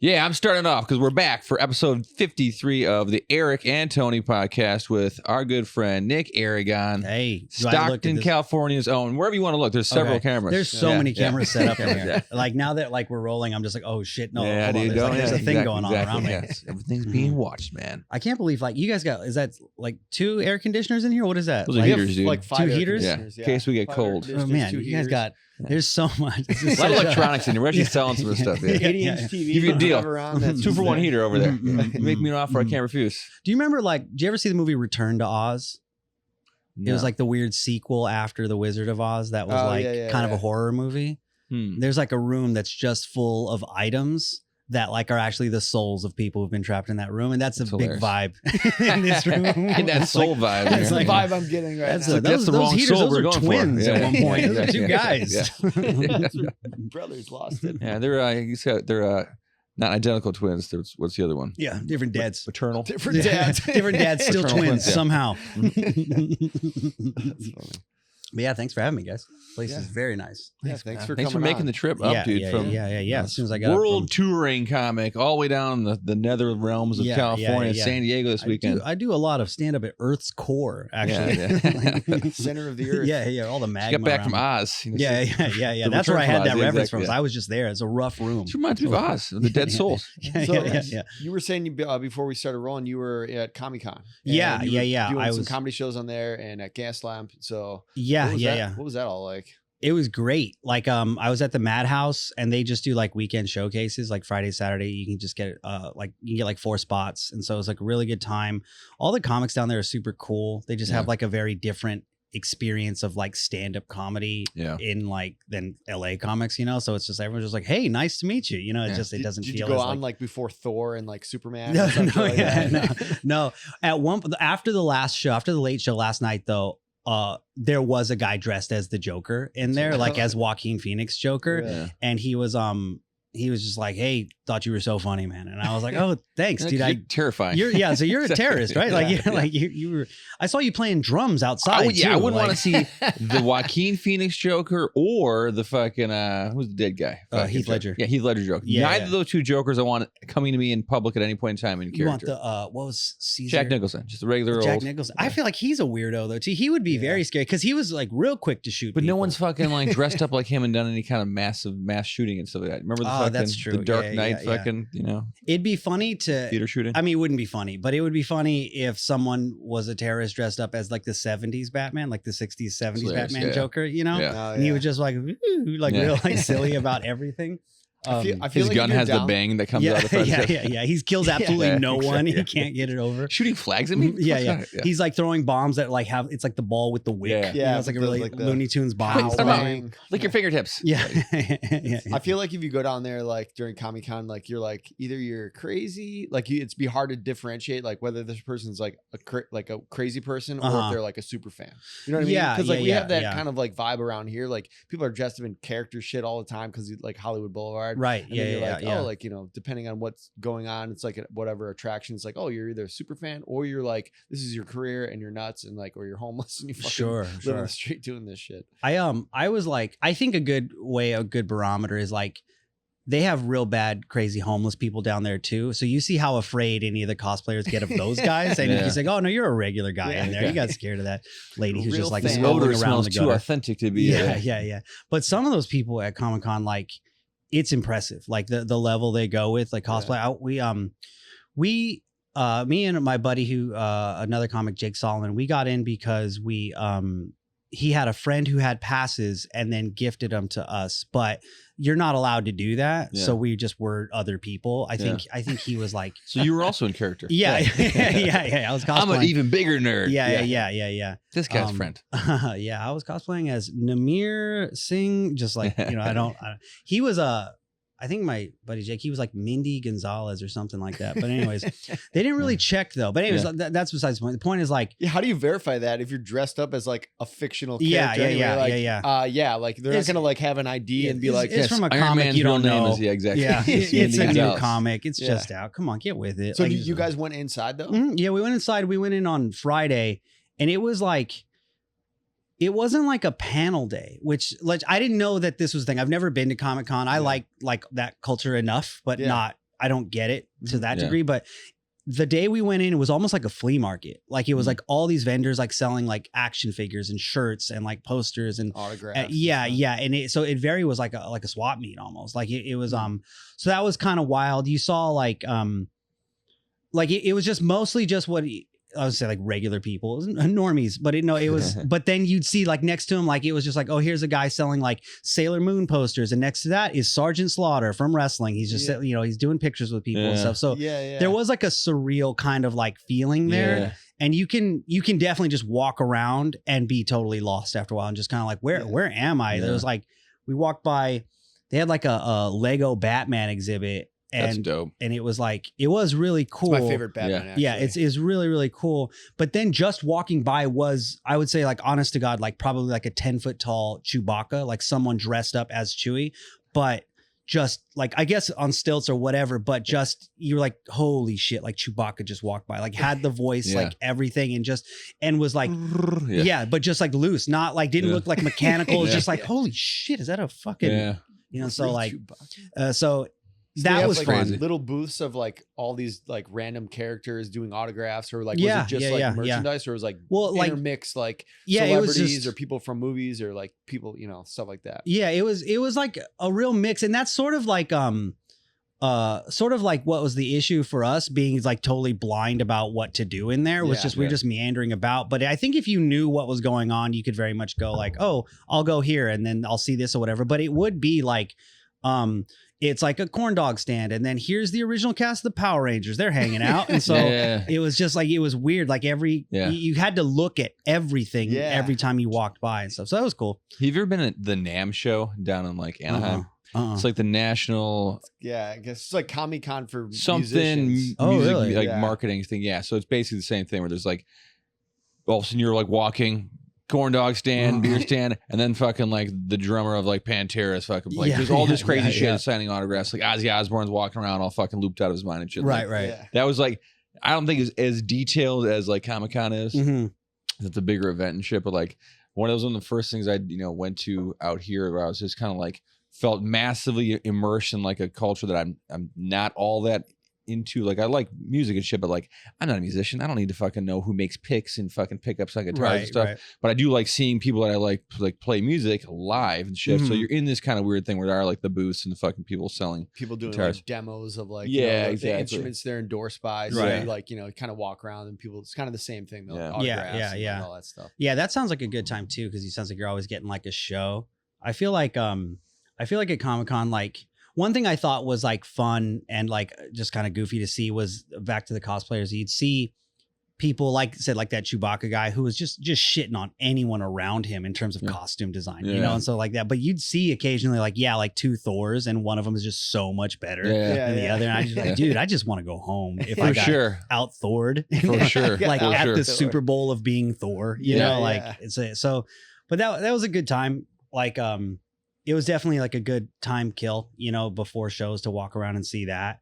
Yeah, I'm starting off because we're back for episode 53 of the Eric and Tony podcast with our good friend Nick Aragon. Hey, Stockton, California's own. Wherever you want to look, there's several cameras. There's so many cameras set up in here. Like now that we're rolling, I'm just like, oh shit, no, hold on. There's a thing going on around me. Yes. Everything's being watched, man. I can't believe you guys got. Is that like 2 air conditioners in here? What is that? Those are heaters, dude. Like 5 2 heaters. Yeah, in case we get cold. Oh man, you guys got. There's so much. A lot of electronics in here. We're actually selling some of this stuff. 80-inch TV. Give you a deal. 2-for-1 heater over there. Mm-hmm. Make me an offer I can't refuse. Do you remember, do you ever see the movie Return to Oz? No. It was like the weird sequel after The Wizard of Oz that was kind of a horror movie. There's like a room that's just full of items that are actually the souls of people who've been trapped in that room. And that's a big vibe in this room. In that soul vibe. That's the vibe I'm getting right now. That's the wrong soul we're going twins for. At one point. Those are 2 guys. Brothers lost it. Yeah, they're not identical twins. What's the other one? Yeah, different dads. Paternal. Different dads. Different dads, still twins somehow. That's funny. But yeah, thanks for having me, guys. Place is very nice. Thanks for making the trip up, dude. Yeah. As soon as I got world touring comic all the way down the nether realms of California and San Diego this weekend. I do a lot of stand up at Earth's core, actually. Center of the earth. Yeah. All the magma. Got back from Oz. Yeah. That's where I had that reference from. I was just there. It's a rough room. It reminds me of Oz, the dead souls. Yeah. You were saying before we started rolling, you were at Comic-Con. Yeah. I was some comedy shows on there and at Gas Lamp. So yeah. What was that all like? It was great. I was at the Madhouse and they just do weekend showcases, Friday, Saturday. You can just get you can get 4 spots. And so it was a really good time. All the comics down there are super cool. They just have a very different experience of stand-up comedy in than LA comics, so it's just everyone's just hey, nice to meet you, it just it doesn't did feel you go on before Thor and Superman no at after the late show last night though, there was a guy dressed as the Joker in there, as Joaquin Phoenix Joker, and he was just hey, thought you were so funny, man. And I was like, oh, thanks, dude. You're terrifying. So you're a terrorist, right? You were. I saw you playing drums outside. I wouldn't want to see the Joaquin Phoenix Joker or the fucking who's the dead guy? Heath Ledger. Yeah, Heath Ledger Joker. Neither of those 2 Jokers I want coming to me in public at any point in time in character. You want the what was Caesar? Jack Nicholson, just a regular Jack Nicholson. I feel like he's a weirdo though too. He would be very scary because he was real quick to shoot. But people. no one's fucking dressed up like him and done any kind of mass shooting and stuff like that. Remember the that's true. The Dark Knight fucking, It'd be funny to theater shooting. I mean, it wouldn't be funny, but it would be funny if someone was a terrorist dressed up as the 70s Batman, the 60s, 70s Batman Joker, and he was just real silly about everything. I feel his gun has the bang that comes out of the front. Yeah. He kills absolutely no one. He can't get it over. Shooting flags at me? Yeah. He's throwing bombs that have it's the ball with the wick. Yeah. It's a really Looney Tunes bomb. Lick your fingertips. Yeah. I feel like if you go down there during Comic-Con, you're either you're crazy, it'd be hard to differentiate whether this person's a crazy person or if they're a super fan. You know what I mean? Because we have that kind of vibe around here. People are dressed up in character shit all the time because Hollywood Boulevard. Right. Oh, depending on what's going on, it's whatever attraction. It's oh, you're either a super fan or you're this is your career and you're nuts and or you're homeless and you fucking live on the street doing this shit. I was I think a good barometer is they have real bad, crazy homeless people down there too. So you see how afraid any of the cosplayers get of those guys. And he's oh no, you're a regular guy in there. You got scared of that lady who's just rolling around the gutter. Too authentic to be. Yeah. But some of those people at Comic-Con, it's impressive. The level they go with cosplay. Me and my buddy who another comic, Jake Solomon, we got in because he had a friend who had passes and then gifted them to us, but you're not allowed to do that. Yeah. So we just were other people. I think he was so you were also in character. Yeah. I was cosplaying. I'm an even bigger nerd. Yeah. This guy's friend. I was cosplaying as Namir Singh. Just he was I think my buddy Jake, he was Mindy Gonzalez or something like that. But anyways, they didn't really check though. But anyways, that's besides the point. The point is how do you verify that if you're dressed up as a fictional character? Yeah. They're not gonna have an ID and be it's from a comic. Man's you don't real name know. Is, exactly. Yeah, it's a new comic. It's just out. Come on, get with it. So you guys went inside though? Yeah, we went inside. We went in on Friday, and it was it wasn't a panel day, which I didn't know that this was a thing. I've never been to Comic-Con. I like that culture enough, but not I don't get it to that Yeah. degree, but the day we went in, it was almost like a flea market. Like it was like all these vendors like selling like action figures and shirts and like posters and autographs. yeah. And it very was like a swap meet almost. Like it was so that was kind of wild. You saw like it was just mostly just what I would say like regular people, normies, but it was, but then you'd see like next to him, like it was just like, oh, here's a guy selling like Sailor Moon posters. And next to that is Sergeant Slaughter from wrestling. He's just, he's doing pictures with people and stuff. So there was like a surreal kind of like feeling there. Yeah. And you can definitely just walk around and be totally lost after a while and just kind of like, where am I? There was like, we walked by, they had like a Lego Batman exhibit. That's dope. And it was like, it was really cool. It's my favorite Batman. Actually. Yeah, it's really, really cool. But then just walking by was, I would say like, honest to God, like probably like a 10-foot tall Chewbacca, like someone dressed up as Chewie, but just like, I guess on stilts or whatever, but just, you're like, holy shit, like Chewbacca just walked by, like had the voice, like everything and was like, but just like loose, not like, didn't look like mechanical. It was just like, holy shit, is that a fucking, so like, so that was like crazy. Little booths of like all these like random characters doing autographs, or like was it just like merchandise, or was like intermixed like celebrities, it was just, or people from movies, or like people, stuff like that. Yeah, it was like a real mix, and that's sort of like what was the issue for us being like totally blind about what to do in there was we're just meandering about. But I think if you knew what was going on, you could very much go like, oh, I'll go here and then I'll see this or whatever. But it would be like it's like a corn dog stand, and then here's the original cast of the Power Rangers. They're hanging out. And so it was just like, it was weird. Like you had to look at everything every time you walked by and stuff. So that was cool. Have you ever been at the NAMM show down in like Anaheim? It's like the national. Yeah, I guess it's like Comic-Con for something musicians. Music, like marketing thing. Yeah. So it's basically the same thing where there's like, all of a sudden you're like walking, corn dog stand, beer stand, and then fucking like the drummer of like Pantera's fucking like there's all this crazy shit signing autographs. Like Ozzy Osbourne's walking around all fucking looped out of his mind and shit. Right. That was like, I don't think it's as detailed as like Comic-Con is. It's a bigger event and shit, but like one of the first things I went to out here where I was just kind of like felt massively immersed in like a culture that I'm not all that into. Like I like music and shit, but like I'm not a musician. I don't need to fucking know who makes picks and fucking pickups on guitars and stuff. But I do like seeing people that I like play music live and shit. So you're in this kind of weird thing where there are like the booths and the fucking people selling, people doing guitars. like demos of like exactly. the instruments they're endorsed by. So you like kind of walk around and people. It's kind of the same thing though. Autographs and all that stuff. Yeah, that sounds like a good time too, because it sounds like you're always getting like a show. I feel like at Comic-Con, like one thing I thought was like fun and like just kind of goofy to see was back to the cosplayers. You'd see people like said like that Chewbacca guy who was just shitting on anyone around him in terms of costume design, and so like that. But you'd see occasionally like two Thors, and one of them is just so much better than the other. And I just like, dude, I just want to go home if I got out Thored for sure, like at the Super Bowl of being Thor, it's so. But that was a good time. Like it was definitely like a good time kill, before shows to walk around and see that.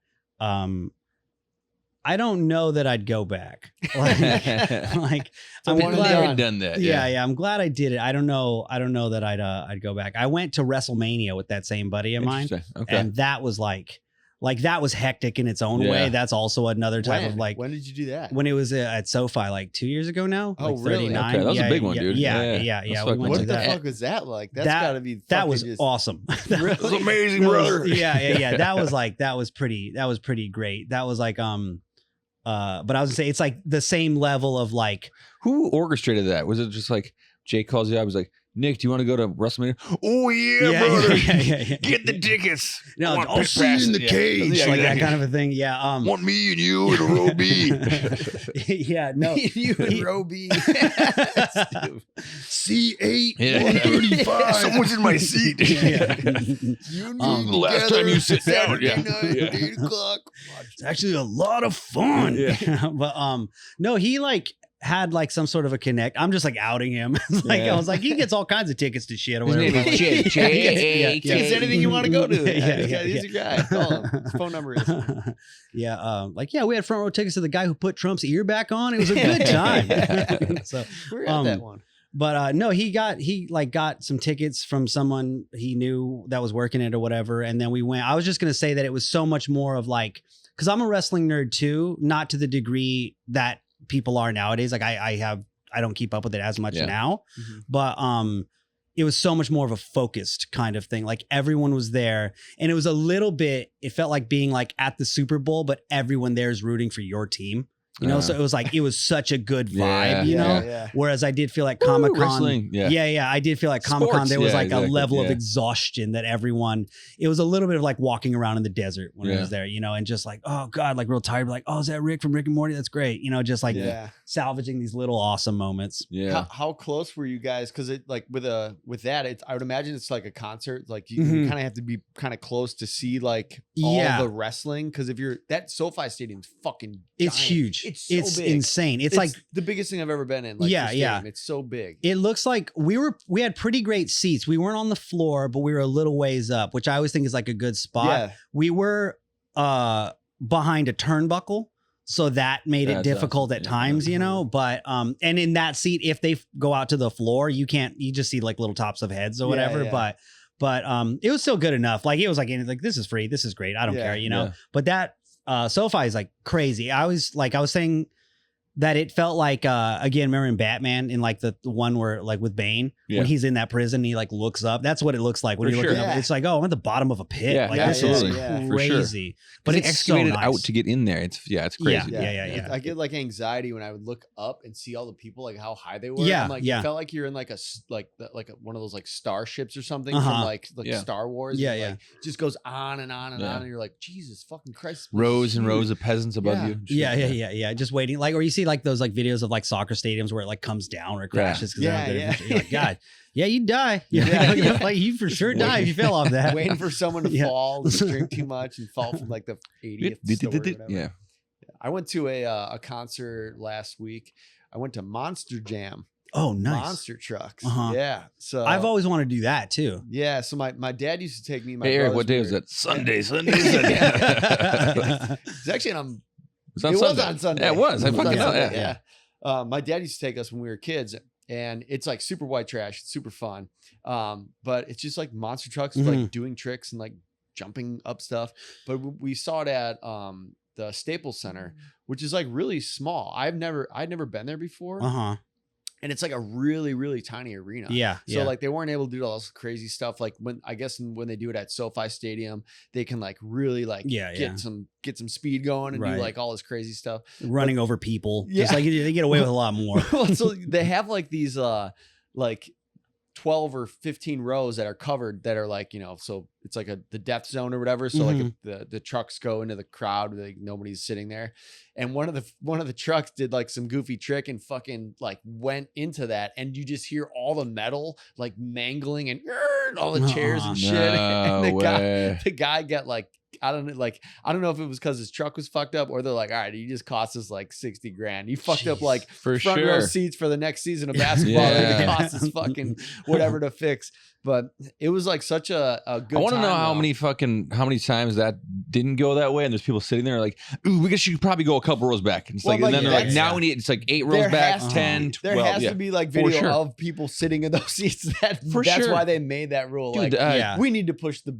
I don't know that I'd go back. Like I'm glad done that. Yeah. I'm glad I did it. I don't know that I'd go back. I went to WrestleMania with that same buddy of mine, and that was like that was hectic in its own way. That's also another type of like. When did you do that? When it was at SoFi like 2 years ago now. Oh, like really? 39. Okay, that was a big one, dude. Yeah. We went what to the that. fuck was that like? That's gotta be. That was awesome. That was amazing, brother. Yeah. That was pretty great. That was like but I was gonna say it's like the same level of like. Who orchestrated that? Was it just like Jake calls you up? I was like, Nick, do you want to go to WrestleMania? Oh yeah, brother. Yeah. Get the tickets. No, I'll see you in the cage. Like that kind of a thing. Yeah. Want me and you in a row B. Yeah, no. You and row B. C8 135. Someone's in my seat. The last time you sit down. Night, 8 o'clock. It's actually a lot of fun. But no, he like had like some sort of a connect. I'm just like outing him. I was like, he gets all kinds of tickets to shit or whatever. He gets anything you want to go to. He's a guy. Call him. His phone number is. We had front row tickets to the guy who put Trump's ear back on. It was a good time. So we're at that one. But no, he got some tickets from someone he knew that was working it or whatever. And then we went. I was just going to say that it was so much more of like, because I'm a wrestling nerd too, not to the degree that people are nowadays. Like I don't keep up with it as much now, but it was so much more of a focused kind of thing. Like everyone was there, and it was a little bit, it felt like being like at the Super Bowl, but everyone there is rooting for your team. You know, so it was like, it was such a good vibe, you know? Yeah. Whereas I did feel like Comic-Con. I did feel like Comic-Con, there was like a level of exhaustion that everyone, it was a little bit of like walking around in the desert when I was there, you know, and just like, oh God, like real tired, like, oh, is that Rick from Rick and Morty? That's great. You know, just like salvaging these little awesome moments. Yeah. How close were you guys? Cause it like with that, it's, I would imagine it's like a concert. Like you kind of have to be kind of close to see like all the wrestling. Cause if you're, that SoFi Stadium's fucking giant. It's huge. It's so big. Insane. It's like the biggest thing I've ever been in. Like it's so big. It looks like we had pretty great seats. We weren't on the floor, but we were a little ways up, which I always think is like a good spot. Yeah. We were behind a turnbuckle, so that made it difficult at times, you know. But and in that seat, if they go out to the floor, you just see like little tops of heads or whatever. But it was still good enough. Like it was like this is free, this is great. I don't care, you know. But that SoFi is like crazy. I was saying that it felt like again, remember in Batman, in like the one where like with Bane, when he's in that prison, he like looks up. That's what it looks like when you're looking up. It's like, oh, I'm at the bottom of a pit. This is crazy. But it's excavated so nice. out to get in there. It's crazy. Yeah. I get like anxiety when I would look up and see all the people, like how high they were. I'm like, it felt like you're in like one of those like starships or something from like Star Wars. Like, just goes on and on and on, and you're like, Jesus fucking Christ. Rows and rows of peasants above you. Yeah. Just waiting, like, or you see like those like videos of like soccer stadiums where it like comes down or crashes because you're like, God, you die. Like you for sure die if you fell off that. Waiting for someone to fall, drink too much, and fall from like the 80th story. Yeah. I went to a concert last week. I went to Monster Jam. Oh, nice. Monster trucks. Yeah. So I've always wanted to do that too. Yeah. So my dad used to take me. Hey Eric, what day was that? Sunday. It's actually on. It was on Sunday. Yeah, it was. I fucking know. Yeah. My dad used to take us when we were kids, and it's like super white trash. It's super fun. But it's just like monster trucks, like doing tricks and like jumping up stuff. But we saw it at the Staples Center, which is like really small. I'd never been there before. And it's like a really, really tiny arena. So like they weren't able to do all this crazy stuff. Like when they do it at SoFi Stadium, they can like really like get some speed going and do like all this crazy stuff. Running over people. Just like they get away with a lot more. So they have like these like 12 or 15 rows that are covered that are like, you know, so it's like the death zone or whatever. So like if the trucks go into the crowd, like nobody's sitting there. And one of the trucks did like some goofy trick and fucking like went into that, and you just hear all the metal like mangling and all the chairs and shit. And the guy got like, I don't know if it was because his truck was fucked up, or they're like, all right, he just cost us like $60,000. He fucked up like front row seats for the next season of basketball. And it cost us fucking whatever to fix. But it was like such a good. I want to know how many times that didn't go that way, and there's people sitting there like, ooh, we guess you could probably go a couple rows back. And it's and then they're like, now we need, it's like 8 rows back, 10, 12. There has to be like video of people sitting in those seats. That's why they made that rule. Dude, like, we need to push the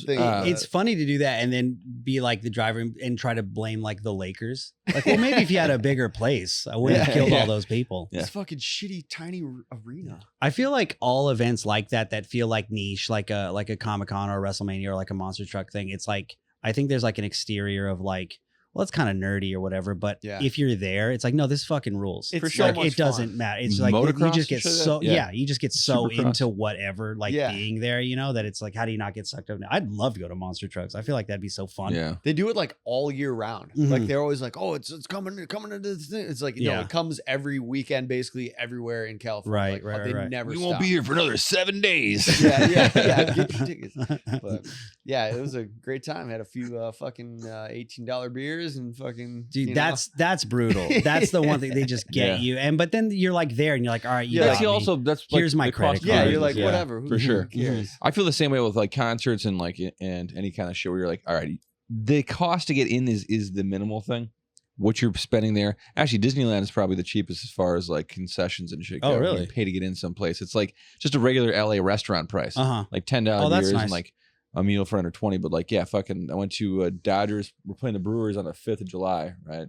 thing. It's funny to do that and then be like the driver and try to blame like the Lakers. Like, well, maybe if you had a bigger place, I wouldn't have killed all those people. This fucking shitty tiny arena. I feel like all events like that feel like niche, like a Comic-Con or a WrestleMania or like a monster truck thing. It's like, I think there's like an exterior of like, well, it's kind of nerdy or whatever, but if you're there, it's like, no, this fucking rules. It's for sure. Like, it doesn't matter. It's like you just get you just get so into whatever, like being there, you know, that it's like, how do you not get sucked up? I'd love to go to monster trucks. I feel like that'd be so fun. Yeah, they do it like all year round. Like they're always like, oh, it's coming into this thing. It's like, you know, it comes every weekend, basically everywhere in California. Right. They never. We won't be here for another 7 days. Yeah. Get your tickets. But yeah, it was a great time. Had a few fucking $18 beers and fucking, dude, that's brutal. That's the one thing they just get you. And but then you're like there and you're like, all right, that's here's my credit card. Yeah, you're like, whatever, for sure. Who cares? I feel the same way with like concerts and like and any kind of show where you're like, all right, the cost to get in is the minimal thing. what you're spending there. Actually, Disneyland is probably the cheapest as far as like concessions and shit. Oh, go. really? You pay to get in someplace. It's like just a regular LA restaurant price, like $10 that's beers nice. and like a meal for under 20. But like, yeah, fucking, I went to Dodgers. We're playing the Brewers on the 5th of July, right?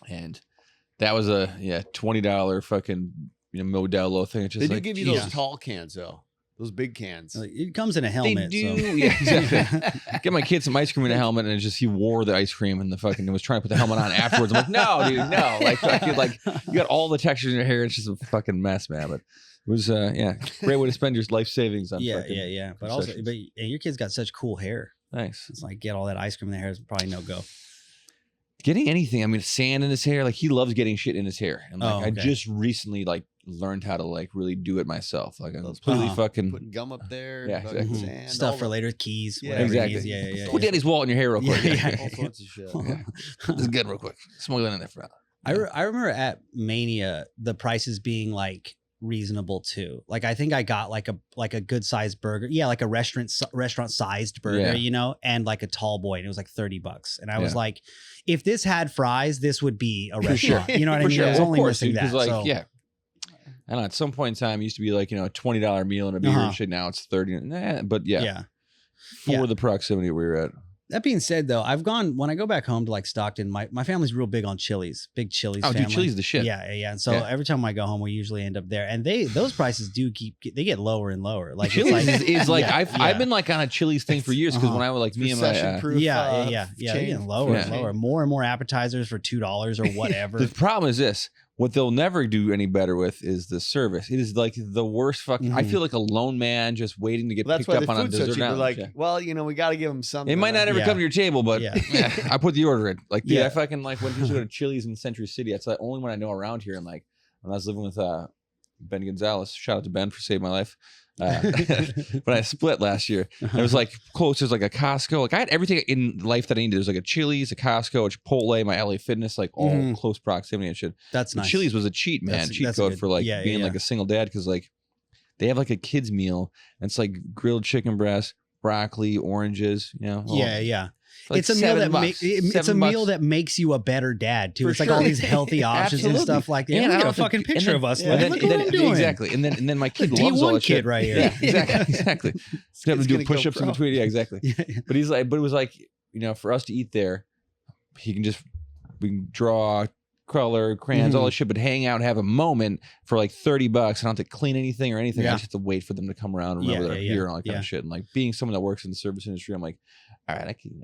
And that was a $20 fucking Modelo thing. It's just They like, do give you Jesus. those tall cans though. Those big cans. It comes in a helmet. They do. So. Yeah, exactly. Get my kid some ice cream in a helmet, and it's just he wore the ice cream and the fucking was trying to put the helmet on afterwards. I'm like, no, dude, no. Like you got all the textures in your hair. It's just a fucking mess, man. But it was great way to spend your life savings on. Yeah. But also, your kid's got such cool hair. Thanks. It's like get all that ice cream in the hair is probably no go. Getting anything, I mean, sand in his hair, like he loves getting shit in his hair, and like okay. I just recently like learned how to like really do it myself. Like I'm completely fucking putting gum up there, Yeah, exactly. Sand, Stuff for later, keys, Yeah, whatever exactly. it needs. Yeah. Put Daddy's wallet in your hair real quick. Yeah. all sorts of shit. This is good, real quick. Smuggle it in there for now. I remember at Mania the prices being like reasonable too. Like I think I got like a good sized burger. Yeah, like a restaurant sized burger, and like a tall boy, and it was like $30. And I was like, if this had fries, this would be a restaurant. You know what I mean? Sure. I was only Of course, missing that. like, So. yeah. I don't know. At some point in time, it used to be like, a $20 meal and a beer and shit. Now it's 30. But for the proximity we were at. That being said, though, when I go back home to like Stockton, my family's real big on Chili's, big Chili's family. Dude, Chili's the shit. Yeah. And so every time I go home, we usually end up there, and those prices they get lower and lower. Like Chili's is like I've been like on a Chili's thing for years because when I was like me and my they're getting lower and lower, more and more appetizers for $2 or whatever. The problem is this. What they'll never do any better with is the service. It is like the worst fucking. I feel like a lone man just waiting to get picked up on a dessert. So like, we got to give them something. It might not ever come to your table, but I put the order in. Like, dude, Yeah. I fucking like went to go to Chili's in Century City. That's the only one I know around here. And like when I was living with Ben Gonzalez, shout out to Ben for saving my life. When I split last year, it was like close. There's like a Costco. Like I had everything in life that I needed. There's like a Chili's, a Costco, a Chipotle, my LA Fitness, like all close proximity and shit. That's nice. Chili's was a cheat, man. Cheat code for like being like a single dad because like they have like a kid's meal. And it's like grilled chicken breast, broccoli, oranges. Like it's a meal that meal that makes you a better dad too. It's like all these healthy options and stuff like that. And I got a fucking picture of us. Look what I'm doing. Exactly. And then my kid the loves all that D1 kid shit. right here. Yeah, exactly. Have to do push-ups in between. Yeah, exactly. But he's like, but it was like, for us to eat there, we can draw, color, crayons, all that shit, but hang out and have a moment for like $30. I don't have to clean anything or anything. I just have to wait for them to come around and remember they're here and all that kind of shit. And like being someone that works in the service industry, I'm like, all right, I can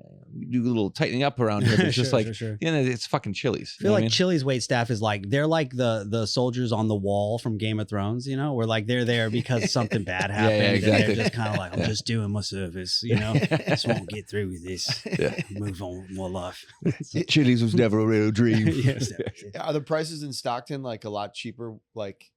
do a little tightening up around here, but it's just it's fucking Chili's. I feel like Chili's wait staff is like they're like the soldiers on the wall from Game of Thrones, where like they're there because something bad happened. Exactly. And they're just kind of like, I'm just doing my service, just won't get through with this. Move on with more life. Chili's was never a real dream. Are the prices in Stockton like a lot cheaper? Like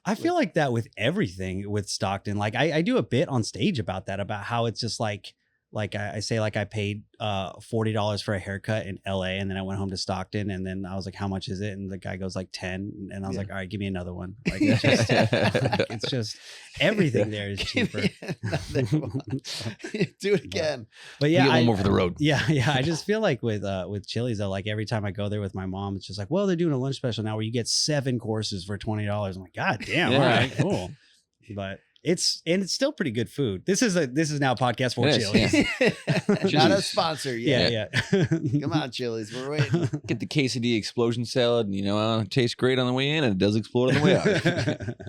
I feel like that with everything with Stockton. Like I do a bit on stage about that, about how it's just like I say, like I paid $40 for a haircut in LA, and then I went home to Stockton, and then I was like, how much is it? And the guy goes like 10, and I was like, all right, give me another one. Like it's just everything there is cheaper. Do it again. But yeah, I'm over the road. Yeah. I just feel like with Chili's though, like every time I go there with my mom, it's just like, well, they're doing a lunch special now where you get 7 courses for $20. I'm like, God damn, all right, cool. But it's still pretty good food. This is now a podcast for Chili's. Not a sponsor yet. Yeah. Come on, Chili's. We're waiting. Get the quesadilla explosion salad, and it tastes great on the way in, and it does explode on the way out.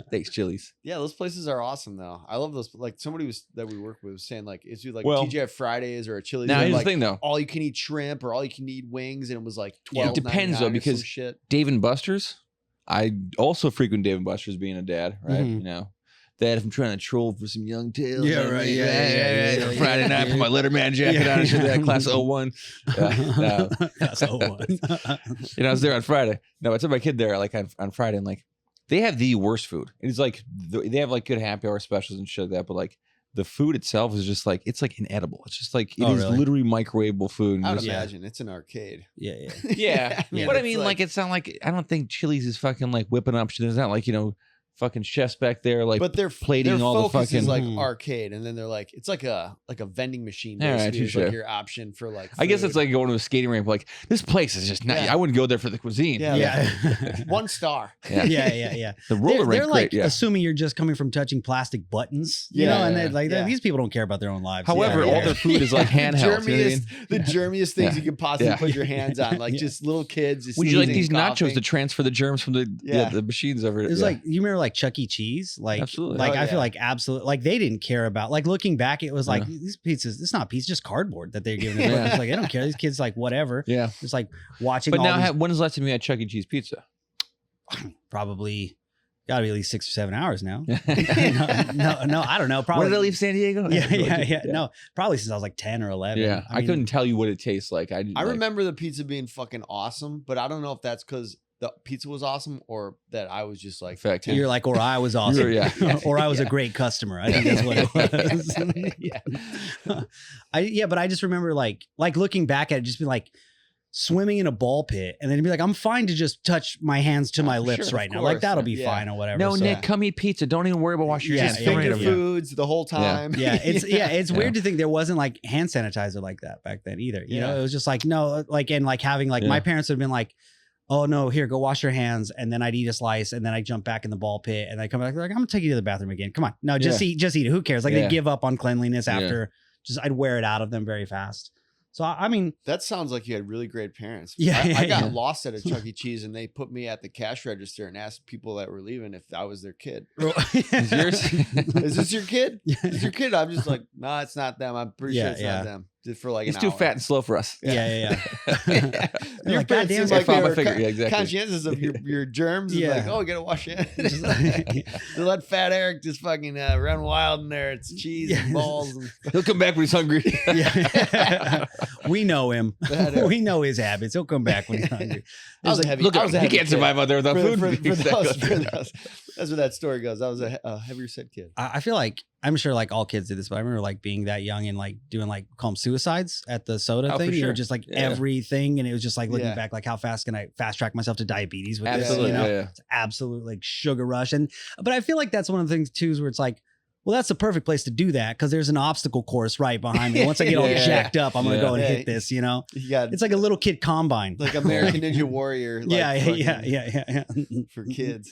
Thanks, Chili's. Yeah, those places are awesome though. I love those. Like somebody that we work with was saying like, is it like TGI Fridays or a Chili's? Now here's like, the thing though, all you can eat shrimp or all you can eat wings, and it was like $12.99. It depends though, because Dave and Buster's. I also frequent Dave and Buster's, being a dad, right? That if I'm trying to troll for some young tails. Yeah, right. Yeah. Friday night, put my Letterman jacket on and shit, that class 01. Class 01. I was there on Friday. No, I took my kid there like on Friday, and like they have the worst food. It's like they have like good happy hour specials and shit like that, but like the food itself is just like, it's like inedible. It's just like, it is literally microwavable food. I would imagine it's an arcade. Yeah. But I mean, like it's not like, I don't think Chili's is fucking like whipping up shit. It's not like, fucking chefs back there, like, but their plating their all the focus fucking. is like arcade, and then they're like, it's like a vending machine. All right, Basically, it's touche. like your option for like. I guess food. it's like going to a skating rink. Like, this place is just not. Yeah. I wouldn't go there for the cuisine. Yeah. 1 star. Yeah. yeah. The roller They're rink, like great. Yeah. assuming you're just coming from touching plastic buttons, you Yeah, know, and yeah, they're like, yeah. these people don't care about their own lives. However, Yeah. all their food is like handheld. You know what I mean? The germiest things Yeah. you could possibly Yeah. put your hands on, like just little kids. Just Would you like sneezing, these nachos coughing. to transfer the germs from the Yeah. the machines over? It was like, you remember like Chuck E. Cheese? Like, Absolutely. like Oh, I feel yeah. like absolutely, like they didn't care about, like looking back, it was like, Yeah. these pizzas, it's not pizza, just cardboard that they're giving us. Yeah. It's like, they don't care. These kids like whatever. yeah. It's like watching But all now, these, when is the last time you had Chuck E. Cheese pizza? probably gotta be at least 6 or 7 hours now. no, no, I don't know. Probably. When did I leave San Diego? Yeah. No, probably since I was like 10 or 11. Yeah, I mean, couldn't tell you what it tastes like. I I remember the pizza being fucking awesome, but I don't know if that's because the pizza was awesome or that I was just like. Fact, You're like, or I was awesome. Yeah. Or I was a great customer. I think that's what it was. Yeah. But I just remember like looking back at it, just be like swimming in a ball pit and then be like, I'm fine to just touch my hands to my lips sure, right of now. Like course. that'll be Yeah. fine or whatever. No, So- Nick, come eat pizza. Don't even worry about washing your Yeah, hands. Just yeah, Come right finger over yeah. here. foods the whole time. It's Yeah. weird to think there wasn't like hand sanitizer like that back then either. You know, Yeah. it was just like, no, like, and like having like Yeah. my parents would have been like, oh no, here, go wash your hands. And then I'd eat a slice and then I jump back in the ball pit and I come back, like, I'm gonna take you to the bathroom again. Come on. No, just eat it. Who cares? Like Yeah. they give up on cleanliness Yeah. after I'd wear it out of them very fast. So I mean, That sounds like you had really great parents. Yeah, I got yeah. lost at a Chuck E. Cheese and they put me at the cash register and asked people that were leaving if I was their kid. Is yours? Is this your kid? Is this your kid? I'm just like, no, it's not them. I'm pretty sure Yeah, it's yeah. not them. Just for like He's an too hour. fat and slow for us. yeah. Your Like, parents goddamn, seem I like found they my were figure. Yeah, exactly. conscientious of your germs. And Yeah. like, oh, you gotta wash your hands. They let Fat Eric just fucking run wild in there. It's cheese and balls. And He'll come back when he's hungry. Yeah. We know him. That We know his habits. He'll come back when he's hungry. I was a heavy. Look, I was a he heavy can't kid. survive out there without food. That's where that story goes. I was a heavier set kid. I feel like I'm sure like all kids did this, but I remember like being that young and like doing like call them suicides at the soda Oh, thing. for You know, sure. just like Yeah. everything, and it was just like looking Yeah. back, like how fast can I fast track myself to diabetes with Absolutely. this? You know, Yeah. it's absolute like sugar rush, but I feel like that's one of the things too is where it's like, well, that's the perfect place to do that because there's an obstacle course right behind me. Once I get all Yeah. jacked up, I'm gonna go and Yeah. hit this. You know, You got it's like a little kid combine. like American Ninja Warrior. Like yeah. fucking For kids.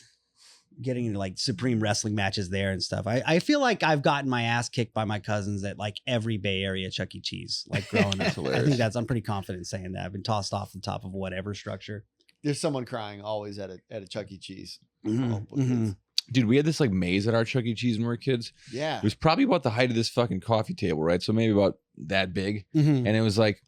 Getting into like supreme wrestling matches there and stuff. I feel like I've gotten my ass kicked by my cousins at like every Bay Area Chuck E. Cheese, like growing up. I think I'm pretty confident saying that. I've been tossed off the top of whatever structure. There's someone crying always at a Chuck E. Cheese. Mhm, Multiple kids. mhm. Dude, we had this like maze at our Chuck E. Cheese when we were kids. Yeah. It was probably about the height of this fucking coffee table, right? So maybe about that big. Mhm. And it was like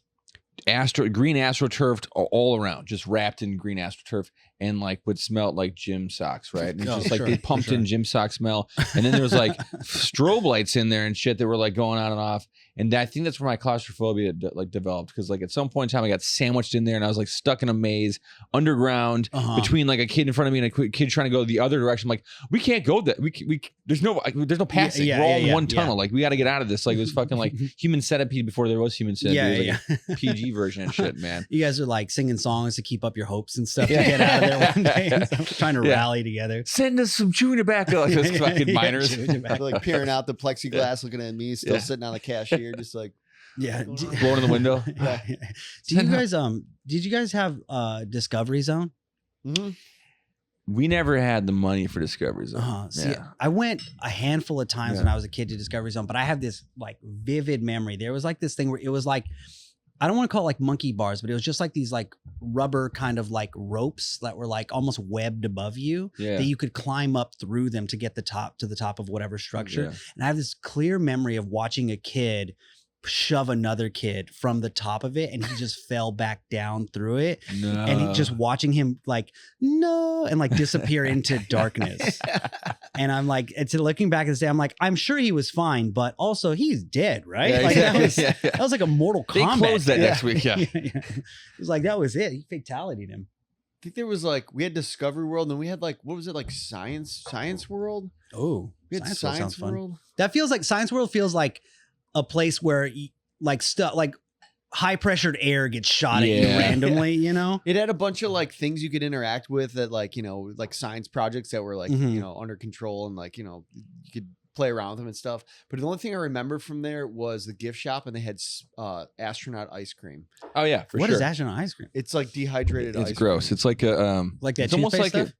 green astroturfed all around, just wrapped in green astroturf, and like what smelled like gym socks, right? And it's Oh, just like sure, they pumped in gym sock smell, and then there was like strobe lights in there and shit that were like going on and off. And I think that's where my claustrophobia like developed because like at some point in time I got sandwiched in there and I was like stuck in a maze underground between like a kid in front of me and a kid trying to go the other direction. I'm like, we can't go that. We there's no passing. Yeah, We're all in yeah, one yeah. tunnel. Like we got to get out of this. Like it was fucking like Human Centipede before there was Human Centipede. Yeah, It was like a PG version and shit, man. You guys are like singing songs to keep up your hopes and stuff Yeah. to get out of there one day. And stuff, trying to Yeah. rally together. Send us some chewing tobacco. Like those fucking miners. chewing They're tobacco. like peering out the plexiglass, looking at me, still Yeah. sitting on the cashier, just like Yeah. Blowing in the window. Yeah. Do you guys did you guys have Discovery Zone? mhm. We never had the money for Discovery Zone. See, Yeah. I went a handful of times Yeah. when I was a kid to Discovery Zone, but I have this like vivid memory. There was like this thing where it was like, I don't want to call it like monkey bars, but it was just like these like rubber kind of like ropes that were like almost webbed above you Yeah. that you could climb up through them to get the top of whatever structure. Yeah. And I have this clear memory of watching a kid shove another kid from the top of it and he just fell back down through it. No. And he, just watching him like, no, and like disappear into darkness. And I'm like, it's looking back at this day, I'm like, I'm sure he was fine, but also he's dead, right? Yeah, like exactly. that was Yeah, yeah. that was like a Mortal They Kombat. closed that thing. next week, yeah. It was like that was it. He fatality'd him. I think there was like we had Discovery World, and then we had like what was it like Science World? Oh, We had Science World sounds Science fun. World. That feels like Science World feels like a place where like stuff like high pressured air gets shot at you randomly, you know? It had a bunch of like things you could interact with that like, you know, like science projects that were like, you know, under control and like, you know, you could play around with them and stuff. But the only thing I remember from there was the gift shop and they had astronaut ice cream. Oh yeah, for What sure. is astronaut ice cream? It's like dehydrated ice It's gross. cream. It's like a Like that it's almost toothpaste like stuff?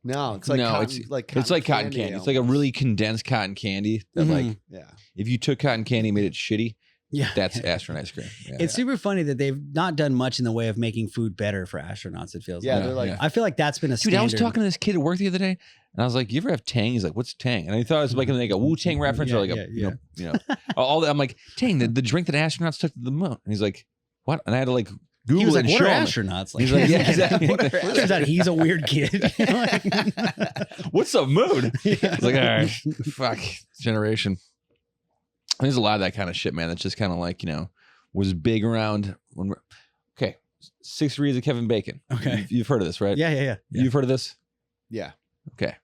No, it's like it's like cotton candy. It's like a really condensed cotton candy that like if you took cotton candy and made it shitty, that's astronaut ice cream. Yeah. It's super funny that they've not done much in the way of making food better for astronauts, it feels like. They're like I feel like that's been a Dude, standard. I was talking to this kid at work the other day, and I was like, "You ever have Tang?" He's like, "What's Tang?" And I thought it was like a Wu-Tang reference or like you know, all that. I'm like, "Tang, the drink that astronauts took to the moon." And he's like, "What?" And I had to like Google he was it like, and what show are him. astronauts? Like, He's like, yeah, exactly. Turns out he's a weird kid. What's the moon? It's like, all right, fuck, generation. There's a lot of that kind of shit, man. That's just kind of like, you know, was big around when we're 6 Degrees of Kevin Bacon. Okay. You've heard of this, right? Yeah. You've heard of this? Yeah. Okay. I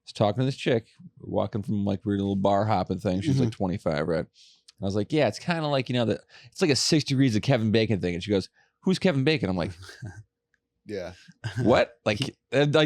was talking to this chick, walking from like weird little bar hopping thing. She's like 25, right? And I was like, yeah, it's kind of like, you know, that it's like a 6 Degrees of Kevin Bacon thing. And she goes, who's Kevin Bacon? I'm like, yeah. What? Like, do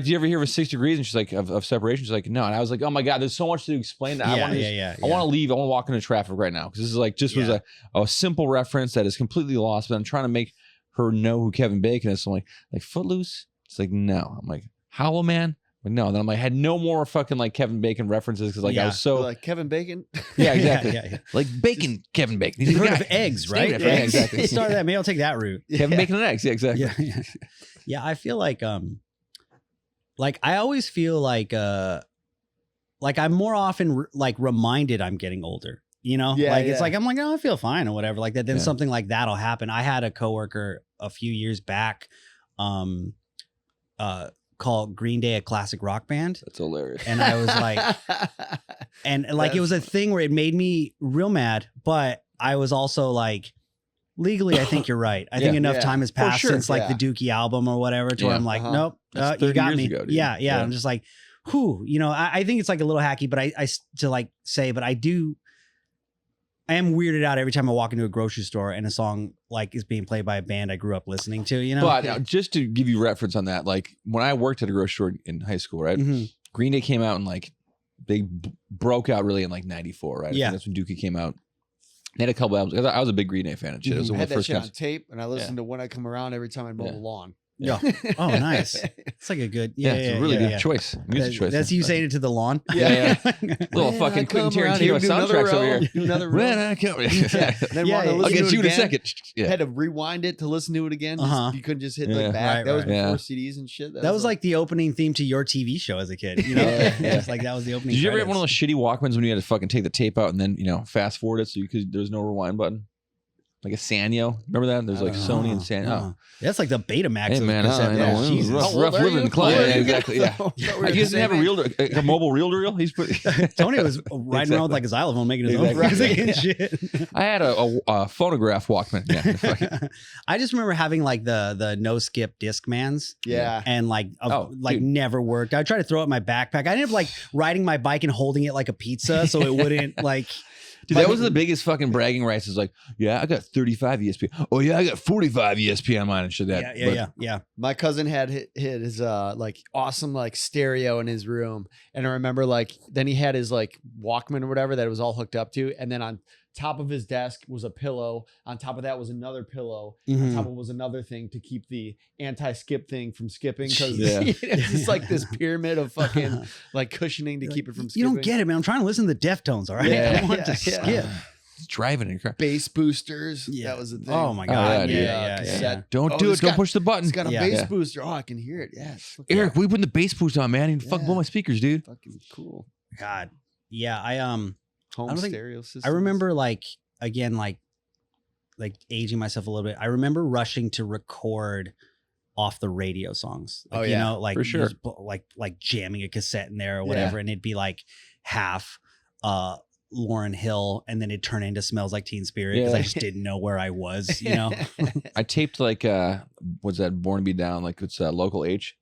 you ever hear of a 6 degrees? And she's like, of separation? She's like, no. And I was like, oh my God, there's so much to explain. I want to leave. I want to walk into traffic right now. Because this is like, just was a simple reference that is completely lost. But I'm trying to make her know who Kevin Bacon is. So I'm like Footloose? It's like, no. I'm like, Hollow Man? Like, no. And then I'm like, I had no more fucking like Kevin Bacon references because like I was so like Kevin Bacon. Yeah, exactly. Like bacon, Kevin Bacon. He's heard of eggs, right? Yeah, exactly. Start that. Maybe I'll take that route. Kevin Bacon and eggs. Yeah, exactly. Yeah. I feel like I always feel like I'm more often like reminded I'm getting older. You know, it's like I'm like, oh, I feel fine or whatever like that. Then something like that'll happen. I had a coworker a few years back, called Green Day a classic rock band. That's hilarious. And I was like, it was a thing where it made me real mad, but I was also like, legally, I think you're right. I think enough time has passed since like the Dookie album or whatever to where I'm like, nope, you got me. Ago, yeah. I'm just like, whew, you know, I think it's like a little hacky, but I am weirded out every time I walk into a grocery store and a song like is being played by a band I grew up listening to, you know? But just to give you reference on that, like when I worked at a grocery store in high school, right? Green Day came out and like they broke out really in like 94, right? Yeah. That's when Dookie came out. They had a couple albums. I was a big Green Day fan and shit. It was I one had of the that first shit on times. tape and I listened to When I Come Around every time I mow the lawn. Yeah. Oh, nice. It's like a good. It's a really good choice. Music choice. That's you saying it to the lawn. Yeah. Little fucking Quentin Tarantino soundtracks over here. Do another row. When I come, Then I'll get you in a second. I had to rewind it to listen to it again. You couldn't just hit like back. That was before CDs and shit. That was like the opening theme to your TV show as a kid. You know, it's like that was the opening. Did you ever have one of those shitty Walkmans when you had to fucking take the tape out and then fast forward it so you could? There's no rewind button. Like a Sanyo. Remember that? There's like Sony and Sanyo. That's like the Betamax. Hey, man. Jesus. Rough living, Klein. Yeah, exactly. Yeah. He doesn't have a mobile reel-to-reel. He's Tony was riding around with like a xylophone making his own music and shit. I had a phonograph Walkman. Yeah. I just remember having like the no skip Discmans. Yeah. And like never worked. I tried to throw it in my backpack. I ended up like riding my bike and holding it like a pizza so it wouldn't like. Dude, that was the biggest fucking bragging rights. Is like, yeah, I got 35 ESP. Oh yeah, I got 45 ESP on mine and shit. Yeah. My cousin had his like awesome like stereo in his room, and I remember like then he had his like Walkman or whatever that it was all hooked up to, and then on top of his desk was a pillow. On top of that was another pillow. On top of it was another thing to keep the anti-skip thing from skipping because it's just like this pyramid of fucking like cushioning to keep it from skipping. You don't get it, man. I'm trying to listen to the Deftones, all right? I don't want to skip. Driving in your car. Bass boosters. Yeah. That was the thing. Oh my God. Don't do it. Don't push the button. It's got a bass booster. Oh, I can hear it. Yes. Eric, we put the bass boost on, man. And fuck blow my speakers, dude. Fucking cool. God. Yeah. Home stereo system. I remember like aging myself a little bit. I remember rushing to record off the radio songs. Like, you know, like for sure. Like jamming a cassette in there or whatever, and it'd be like half Lauryn Hill, and then it'd turn into Smells Like Teen Spirit because I just didn't know where I was. You know, I taped like what's that? Born to Be Down. Like it's Local H.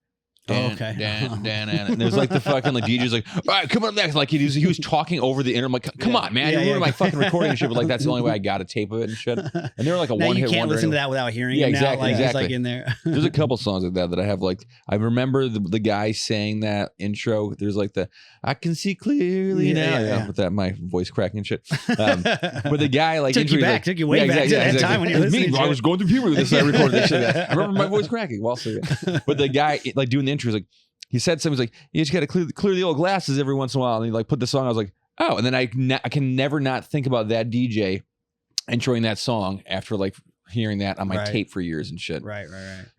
And there's like the fucking like DJ's like, all right, come on next. Like he was talking over the internet. I'm like, come on, man, you're ruining my fucking recording and shit. But like that's the only way I got a tape of it and shit. And they were like a now one hit you can't wonder. listen to that without hearing yeah, it. exactly, Now, like, exactly. It's like in there. There's a couple songs like that I have. Like I remember the guy saying that intro. There's like the I can see clearly now. With that my voice cracking and shit. But the guy like took you back, took you way back to that time when you were listening. I was going through puberty. This I recorded this shit. I remember my voice cracking. Well, so yeah. But the guy like doing the intro is like. He said something, he's like, you just got to clear the old glasses every once in a while. And he like put the song, I was like, oh. And then I can never not think about that DJ introing that song after like hearing that on my tape for years and shit. Right.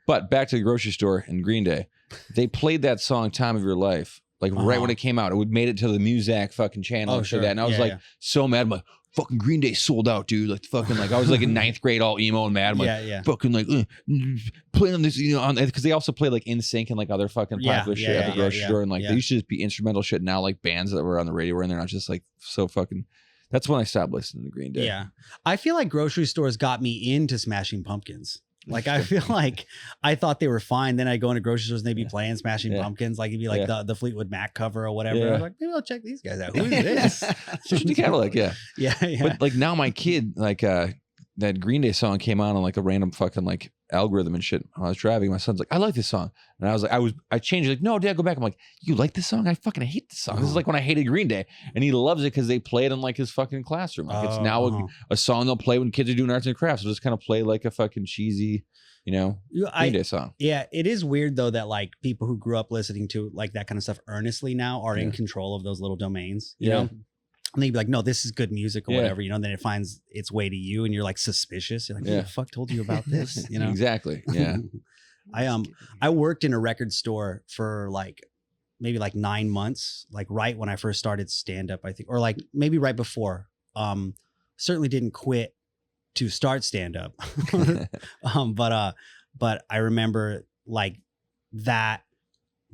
But back to the grocery store in Green Day, they played that song "Time of Your Life" like right when it came out. It would made it to the Muzak fucking channel for that, and I was so mad. I'm like, fucking Green Day sold out, dude. Like fucking like I was like in ninth grade, all emo and mad. I'm like, fucking like playing on this, because they also play like NSYNC and like other fucking popular shit at the grocery store, and like they used to just be instrumental shit. Now like bands that were on the radio were in there, not just like so fucking. That's when I stopped listening to Green Day. Yeah, I feel like grocery stores got me into Smashing Pumpkins. Like I feel like I thought they were fine. Then I go into grocery stores and they'd be playing Smashing Pumpkins. Like it'd be like the Fleetwood Mac cover or whatever. I was like, maybe I'll check these guys out. Who is this? Switch to Cadillac, yeah. But like now my kid, like that Green Day song came on like a random fucking like algorithm and shit. When I was driving, my son's like, I like this song. And I was like, I changed it. Like, no, Dad, go back. I'm like, you like this song? I fucking hate this song. This is like when I hated Green Day. And he loves it because they play it in like his fucking classroom. Like it's now a song they'll play when kids are doing arts and crafts. They'll just kind of play like a fucking cheesy, Green Day song. Yeah, it is weird though that like people who grew up listening to like that kind of stuff earnestly now are in control of those little domains, you know? And they'd be like, no, this is good music or whatever, then it finds its way to you and you're like suspicious. You're like, who the fuck told you about this? Exactly. Yeah. I worked in a record store for like maybe like 9 months, like right when I first started stand-up, I think, or like maybe right before. Certainly didn't quit to start stand-up. But I remember like that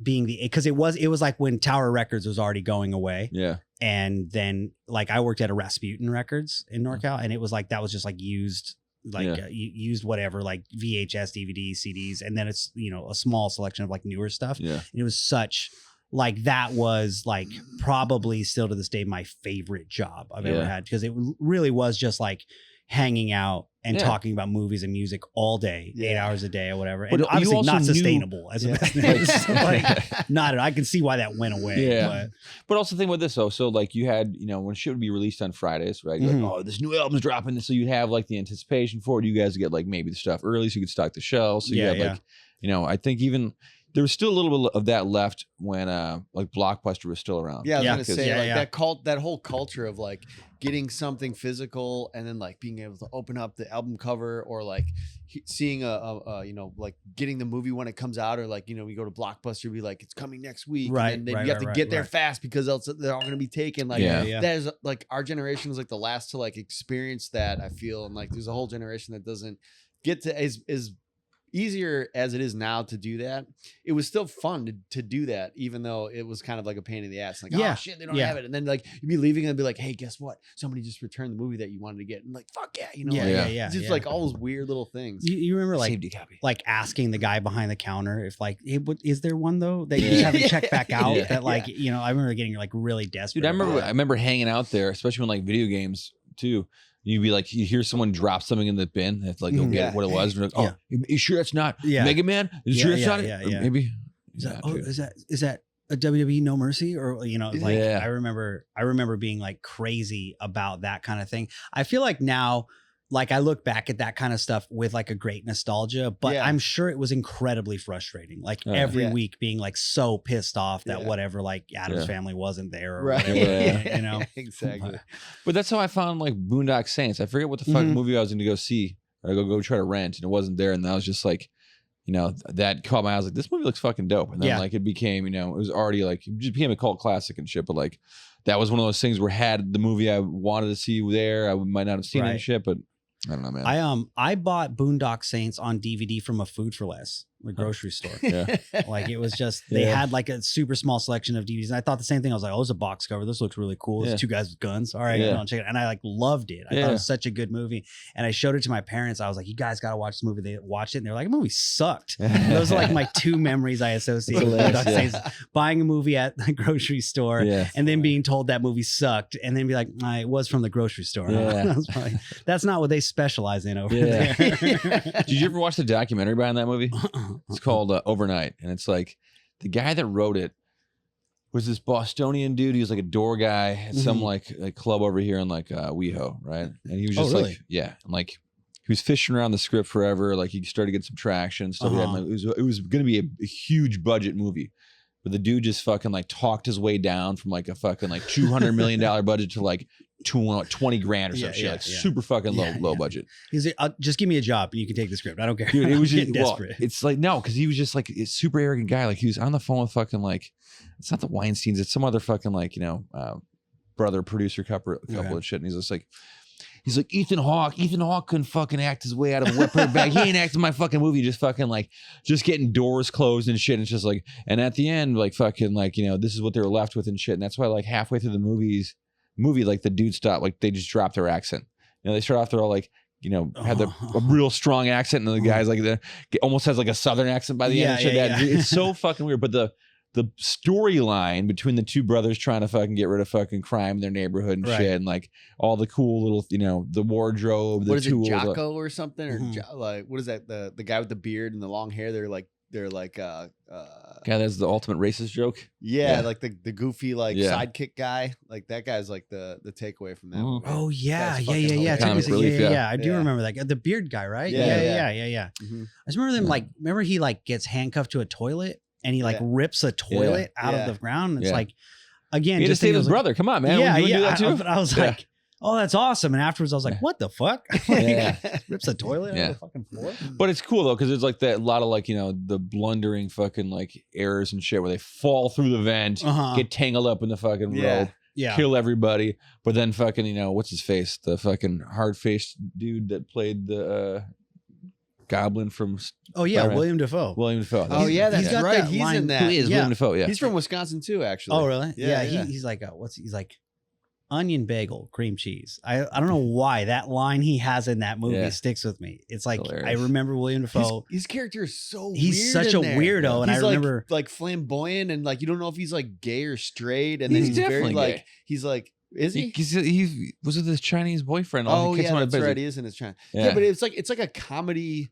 being because it was like when Tower Records was already going away. Yeah. And then like I worked at a Rasputin Records in NorCal, and it was like that was just like used used whatever, like VHS, DVDs, CDs, and then it's a small selection of like newer stuff. Yeah. And it was such like that was like probably still to this day my favorite job I've ever had, because it really was just like hanging out and talking about movies and music all day, 8 hours a day or whatever. And obviously not sustainable as a business. I can see why that went away. Yeah. But also think about this though. So like you had, when shit would be released on Fridays, right? You're like, oh, this new album's dropping. So you'd have like the anticipation for it. You guys would get like maybe the stuff early so you could stock the shelves. So you had like, I think even there was still a little bit of that left when like Blockbuster was still around. Yeah, I was gonna say that whole culture of like getting something physical and then like being able to open up the album cover, or like seeing a like getting the movie when it comes out, or like we go to Blockbuster, be like it's coming next week, and then you have to get there fast because else they're all gonna be taken. Like that is like our generation is like the last to like experience that, I feel, and like there's a whole generation that doesn't get to is easier as it is now to do that. It was still fun to do that, even though it was kind of like a pain in the ass. Like, oh shit, they don't have it. And then like you'd be leaving and be like, hey, guess what? Somebody just returned the movie that you wanted to get. And like, fuck yeah, It's just like all those weird little things. You remember like asking the guy behind the counter if like, hey, is there one though that you just haven't checked back out? That like, I remember getting like really desperate. Dude, I remember hanging out there, especially when like video games too. You'd be like, you hear someone drop something in the bin. It's like, go get what it was. And like, you sure that's not Mega Man? You sure it's not it? Maybe. Is that a WWE No Mercy? Or, like I remember being like crazy about that kind of thing. I feel like now, like I look back at that kind of stuff with like a great nostalgia, but I'm sure it was incredibly frustrating. Like every week being like so pissed off that whatever, like Adam's Family wasn't there or whatever, Exactly. But that's how I found like Boondock Saints. I forget what the fuck movie I was going to go see or go try to rent, and it wasn't there. And I was just like, that caught my eye. I was like, this movie looks fucking dope. And then like it became, it was already like, it just became a cult classic and shit. But like that was one of those things where had the movie I wanted to see there, I might not have seen it and shit, but I don't know, man. I bought Boondock Saints on DVD from a Food for Less the grocery store. Yeah. Like it was just they Yeah. had like a super small selection of DVDs, and I thought the same thing. I was like, "Oh, it's a box cover. This looks really cool. It's Yeah. two guys with guns. All right, Yeah. I'll check it." And I like loved it. I thought Yeah. it was such a good movie, and I showed it to my parents. I was like, "You guys got to watch this movie." They watched it, and they're like, "The movie sucked." Those are like my two memories I associate with Hilarious, Boondock yeah. Saints: buying a movie at the grocery store, Yeah. and then being told that movie sucked, and then be like, "It was from the grocery store." Yeah. That's not what they specialize in over Yeah. there. Did you ever watch the documentary behind that movie? It's called Overnight, and it's like the guy that wrote it was this Bostonian dude. He was like a door guy at some like club over here in like WeHo, right? And he was just really? like, yeah, and like he was fishing around the script forever. Like he started to get some traction and stuff. He had, like, it was going to be a huge budget movie, but the dude just fucking like talked his way down from like a fucking like $200 million budget to like 20 grand or some shit, like super fucking low budget. He's like, just give me a job and you can take the script. I don't care. Dude, it was I'm just getting desperate. it's like no, because he was just like a super arrogant guy. Like he was on the phone with fucking like it's not the Weinsteins, it's some other fucking like brother producer couple and shit. And he's just like Ethan Hawke couldn't fucking act his way out of a wet paper bag. He ain't acting my fucking movie. Just fucking like just getting doors closed and shit. And it's just like, and at the end, like fucking like this is what they were left with and shit. And that's why like halfway through the movie, like the dude stopped, like they just dropped their accent. They start off, they're all like, had a real strong accent, and the guy's like almost has like a southern accent by the end. And shit. It's so fucking weird. But the storyline between the two brothers trying to fucking get rid of fucking crime in their neighborhood and shit, and like all the cool little, the wardrobe, what is tools, it, Jocko or something, or like what is that? The guy with the beard and the long hair. They're like guy that's the ultimate racist joke. Yeah, like the goofy sidekick guy. Like that guy's like the takeaway from that movie. Oh yeah, That's yeah. fucking hilarious. Comic relief, yeah. I do remember that guy, the beard guy, right? Yeah. I just remember them like. Remember he like gets handcuffed to a toilet and he like rips a toilet out of the ground. It's like again, he had to just save his like, brother. Come on, man. Yeah, you yeah. do that too? But I was like, oh, that's awesome. And afterwards, I was like, what the fuck? Rips a toilet out of the fucking floor. But it's cool though, because there's like that a lot of like the blundering fucking like errors and shit where they fall through the vent, get tangled up in the fucking rope, kill everybody. But then fucking what's his face, the fucking hard faced dude that played the Goblin from Spider-Man. William Dafoe. Oh yeah, that's right. He's in that. Who is William Dafoe? Yeah, he's from Wisconsin too, actually. Oh really? Yeah. He's like he's like onion bagel, cream cheese. I don't know why that line he has in that movie sticks with me. It's like hilarious. I remember William Dafoe. His character is so he's weird such a there. weirdo, and he's I remember like flamboyant and like you don't know if he's like gay or straight, and he's then he's very definitely like gay. he's like. Is he? He was with his Chinese boyfriend. Oh yeah, that's right. He is in his China. Yeah, but it's like a comedy,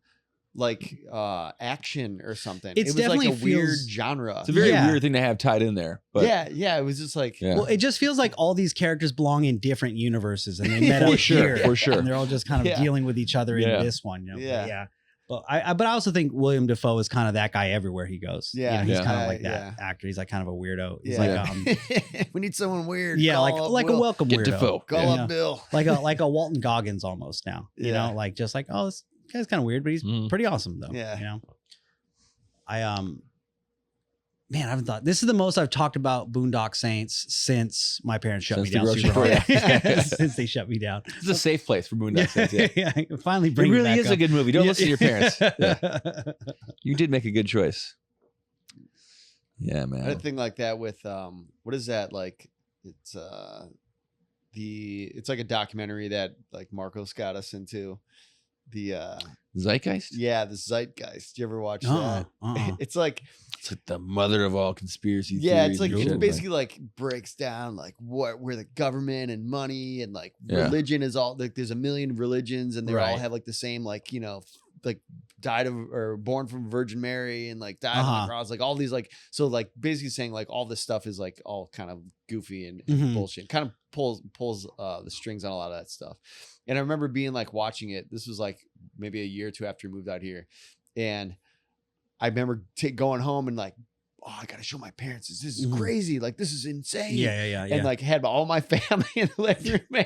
like action or something. It was definitely like a weird genre. It's a very weird thing to have tied in there. But yeah, it was just like well, it just feels like all these characters belong in different universes, and they met up here for sure, and they're all just kind of dealing with each other in this one. Yeah. But I also think William Dafoe is kind of that guy everywhere he goes. Yeah, he's kind of like that actor. He's like kind of a weirdo. He's like we need someone weird. Yeah, like a welcome Get weirdo. Dafoe. Call up Bill. like a Walton Goggins almost now. You know, like just like this guy's kind of weird, but he's pretty awesome though. Yeah. Man, I haven't thought. This is the most I've talked about Boondock Saints since my parents shut me down. Since they shut me down. It's a safe place for Boondock Saints. Yeah, finally bring it really back is up. a good movie. Don't listen to your parents. You did make a good choice. Yeah, man. I had a thing like that with what is that like? It's it's like a documentary that like Marcos got us into. The Zeitgeist? Yeah, the Zeitgeist. Did you ever watch that? It's like the mother of all conspiracy theories. Yeah, it's like it basically like breaks down like where the government and money and like religion is all like there's a million religions and they all have like the same like like died of or born from Virgin Mary and like died on the cross, like all these like so like basically saying like all this stuff is like all kind of goofy and bullshit. Kind of pulls the strings on a lot of that stuff. And I remember being like watching it. This was like maybe a year or two after we moved out here, and I remember going home and like oh, I gotta show my parents this is crazy, like this is insane. Yeah. And like had all my family in the living room.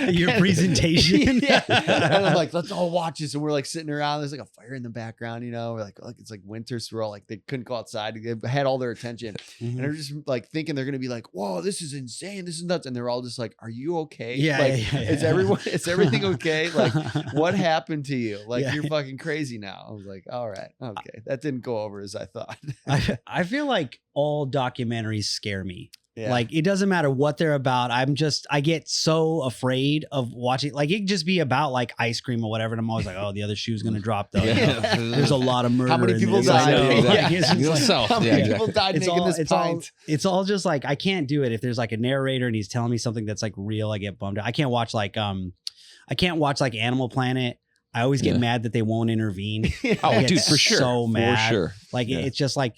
Your presentation. Yeah. And I'm like, let's all watch this. And we're like sitting around. There's like a fire in the background, you know. We're like it's like winter, so we're all like, they couldn't go outside. They had all their attention. And they're just like thinking they're gonna be like, whoa, this is insane. This is nuts. And they're all just like, are you okay? Yeah. Like, is everything okay? Like, what happened to you? Like, you're fucking crazy now. I was like, all right, okay. That didn't go over as I thought. I feel like all documentaries scare me. Yeah. Like, it doesn't matter what they're about. I get so afraid of watching. Like, it could just be about like ice cream or whatever. And I'm always like, oh, the other shoe's going to drop though. Yeah. There's a lot of murder. How many in people this. died? I know. Exactly. Like, it's just like, How many people died making this pint? It's all just like, I can't do it. If there's like a narrator and he's telling me something that's like real, I get bummed out. I can't watch like Animal Planet. I always get mad that they won't intervene. Oh, dude, for sure. So mad. For sure. Like, it's just like,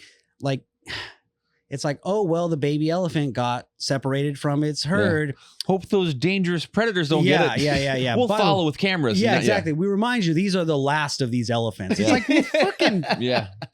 it's like, oh, well, the baby elephant got separated from its herd. Hope those dangerous predators don't get it. Yeah. We'll follow with cameras. Yeah, exactly. We remind you, these are the last of these elephants. It's like, well, fucking,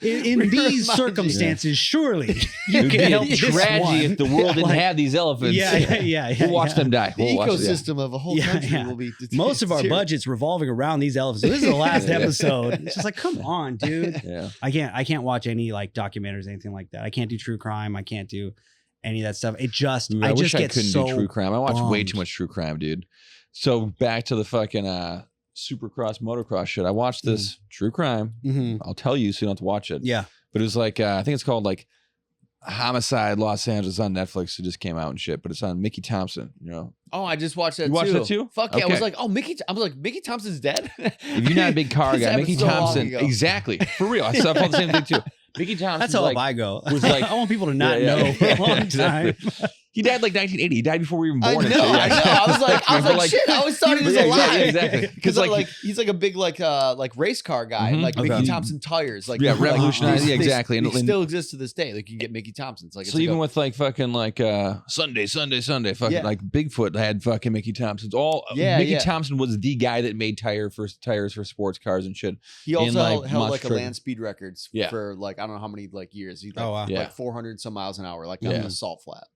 in these circumstances, surely you can help this tragedy one. if the world didn't have these elephants. Yeah. We'll watch them die. The ecosystem of a whole country will be most of our budget's revolving around these elephants. So this is the last episode. It's just like, come on, dude. Yeah. I can't watch any like documentaries, anything like that. I can't do true crime. I can't do any of that stuff. It just, Dude, I wish just I get couldn't so do true crime. I watch way bummed. too much true crime, dude. So back to the fucking supercross motocross shit. I watched this true crime. I'll tell you so you don't have to watch it. Yeah. But it was like I think it's called like Homicide Los Angeles on Netflix. It just came out and shit. But it's on Mickey Thompson. You know. Oh, I just watched that. You watched that too? Fuck yeah! Okay. I was like, oh, Mickey Thompson's dead. If you're not a big car guy, Mickey Thompson. Exactly. For real. I thought the same thing too. Mickey Thompson. That's how I go. Was like, I want people to not know for a long time. He died like 1980. He died before we were even born. I know. I was like, shit. I always thought he was alive. Yeah, exactly. Because like he's like a big like race car guy, and like Mickey Thompson tires, like revolutionized. Yeah, exactly. And still exists to this day. Like you can get Mickey Thompson's. Like so even with like fucking like Sunday, fucking like Bigfoot had fucking Mickey Thompson's. Mickey Thompson was the guy that made tires for sports cars and shit. He also held like a land speed records for like I don't know how many like years. He like 400 some miles an hour, like on the salt flat.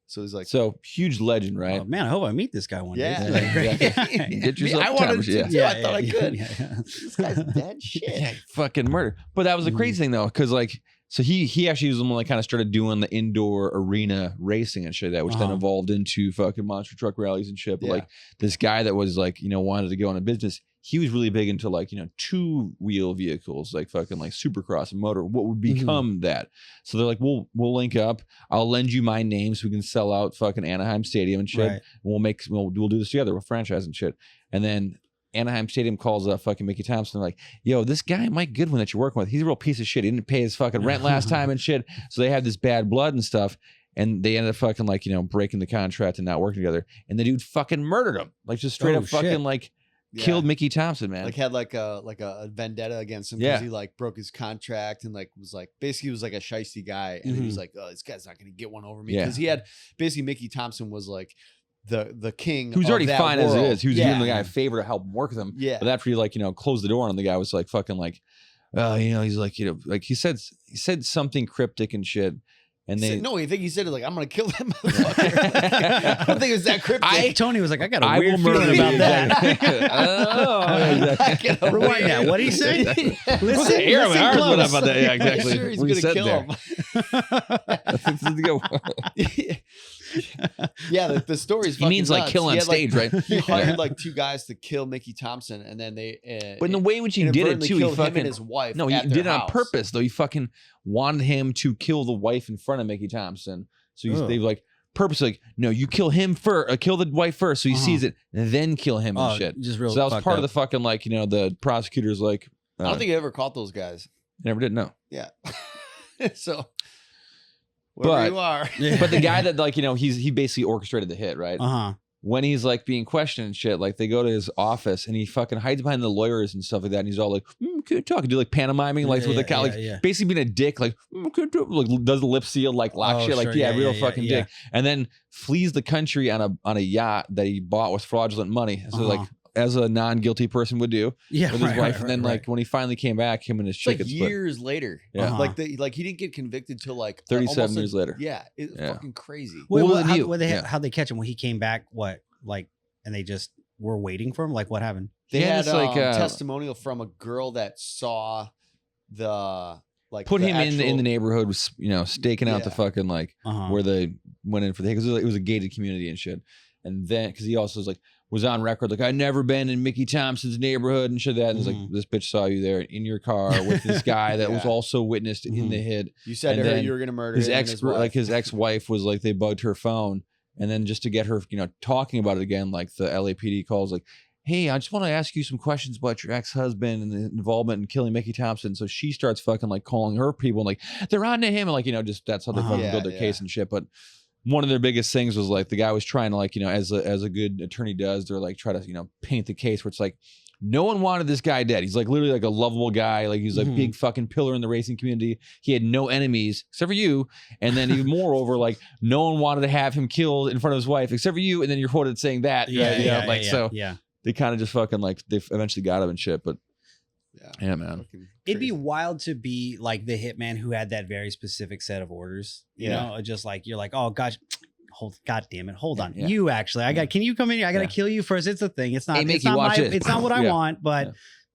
So he's like, huge legend, right? Oh, man, I hope I meet this guy one day. Yeah. Get yourself. I wanted to too. I thought I could. Yeah. This guy's dead shit. Yeah, fucking murder. But that was the crazy thing though, because like, so he actually was the one that kind of started doing the indoor arena racing and shit like that, which then evolved into fucking monster truck rallies and shit. But like this guy that was like, you know, wanted to go into business. He was really big into like, you know, 2-wheel vehicles, like fucking like supercross and motor, what would become that. So they're like, we'll link up. I'll lend you my name so we can sell out fucking Anaheim Stadium and shit. Right. We'll do this together. We'll franchise and shit. And then Anaheim Stadium calls up fucking Mickey Thompson. They're like, yo, this guy, Mike Goodwin that you're working with, he's a real piece of shit. He didn't pay his fucking rent last time and shit. So they have this bad blood and stuff. And they ended up fucking like, you know, breaking the contract and not working together. And the dude fucking murdered him. Like just straight up fucking like killed Mickey Thompson, man. Like had like a vendetta against him because he like broke his contract and like was like basically was like a shiesty guy. And he was like, oh, this guy's not gonna get one over me. Because he had basically Mickey Thompson was like the king. Who's already fine world. as it is. He was doing the guy a favor to help him work with him. Yeah. But after he like, you know, closed the door on him, the guy was like fucking like, you know, he's like, you know, like he said something cryptic and shit. And they no, I think he said it like I'm gonna kill that motherfucker. I don't think it was that cryptic. Tony was like, I got a weird feeling about that. Rewind that. What did he say? Listen close. About that. Yeah, exactly. Sure he's gonna kill him. Yeah, the story's he means like kill on stage, right? He hired like 2 guys to kill Mickey Thompson, and then they. But in the way which he did it too, he fucking him and his wife. No, he did it on purpose though. He fucking wanted him to kill the wife in front of Mickey Thompson. So they like purposely like, no, you kill him first, kill the wife first, so he sees it, and then kill him and shit. Just real so that was part of the fucking like, you know, the prosecutors like. I don't think he ever caught those guys. Never did. No. Yeah. So. Wherever you are. But the guy that like, you know, he basically orchestrated the hit, right? When he's like being questioned and shit, like they go to his office and he fucking hides behind the lawyers and stuff like that. And he's all like, can you talk? Do like pantomiming, like with the guy, like basically being a dick, like, like does the lip seal, like lock shit, like real fucking dick. And then flees the country on a yacht that he bought with fraudulent money. So like as a non-guilty person would do with his wife. And then like when he finally came back, him and his chick, like years later. Yeah. Like he didn't get convicted till like 37 years later. Yeah, it's fucking crazy. How'd they catch him when he came back? What, like, and they just were waiting for him? Like, what happened? They had like testimonial from a girl that saw the like put the him in the neighborhood, staking out the fucking like where they went in for the, because it was a gated community and shit. And then because he also was on record like, I'd never been in Mickey Thompson's neighborhood and shit that. And it's like, this bitch saw you there in your car with this guy that was also witnessed in the hit. You said to her you were gonna murder his ex-wife was like, they bugged her phone, and then just to get her talking about it again, like the LAPD calls like, hey, I just want to ask you some questions about your ex-husband and the involvement in killing Mickey Thompson. So she starts fucking like calling her people and like, they're on to him, and like, just that's how they fucking build their case and shit. But one of their biggest things was like the guy was trying to like, as a good attorney does, they're like try to paint the case where it's like, no one wanted this guy dead. He's like literally like a lovable guy. Like he's a big fucking pillar in the racing community. He had no enemies except for you. And then even moreover, like no one wanted to have him killed in front of his wife except for you. And then you're quoted saying that. They kind of just fucking like they eventually got him and shit. But yeah, man. It'd be wild to be like the hitman who had that very specific set of orders. You know, just like you're like, oh gosh, God damn it, hold on. You actually, can you come in here? I gotta kill you first. It's a thing. It's not. Hey, it's not what I want, but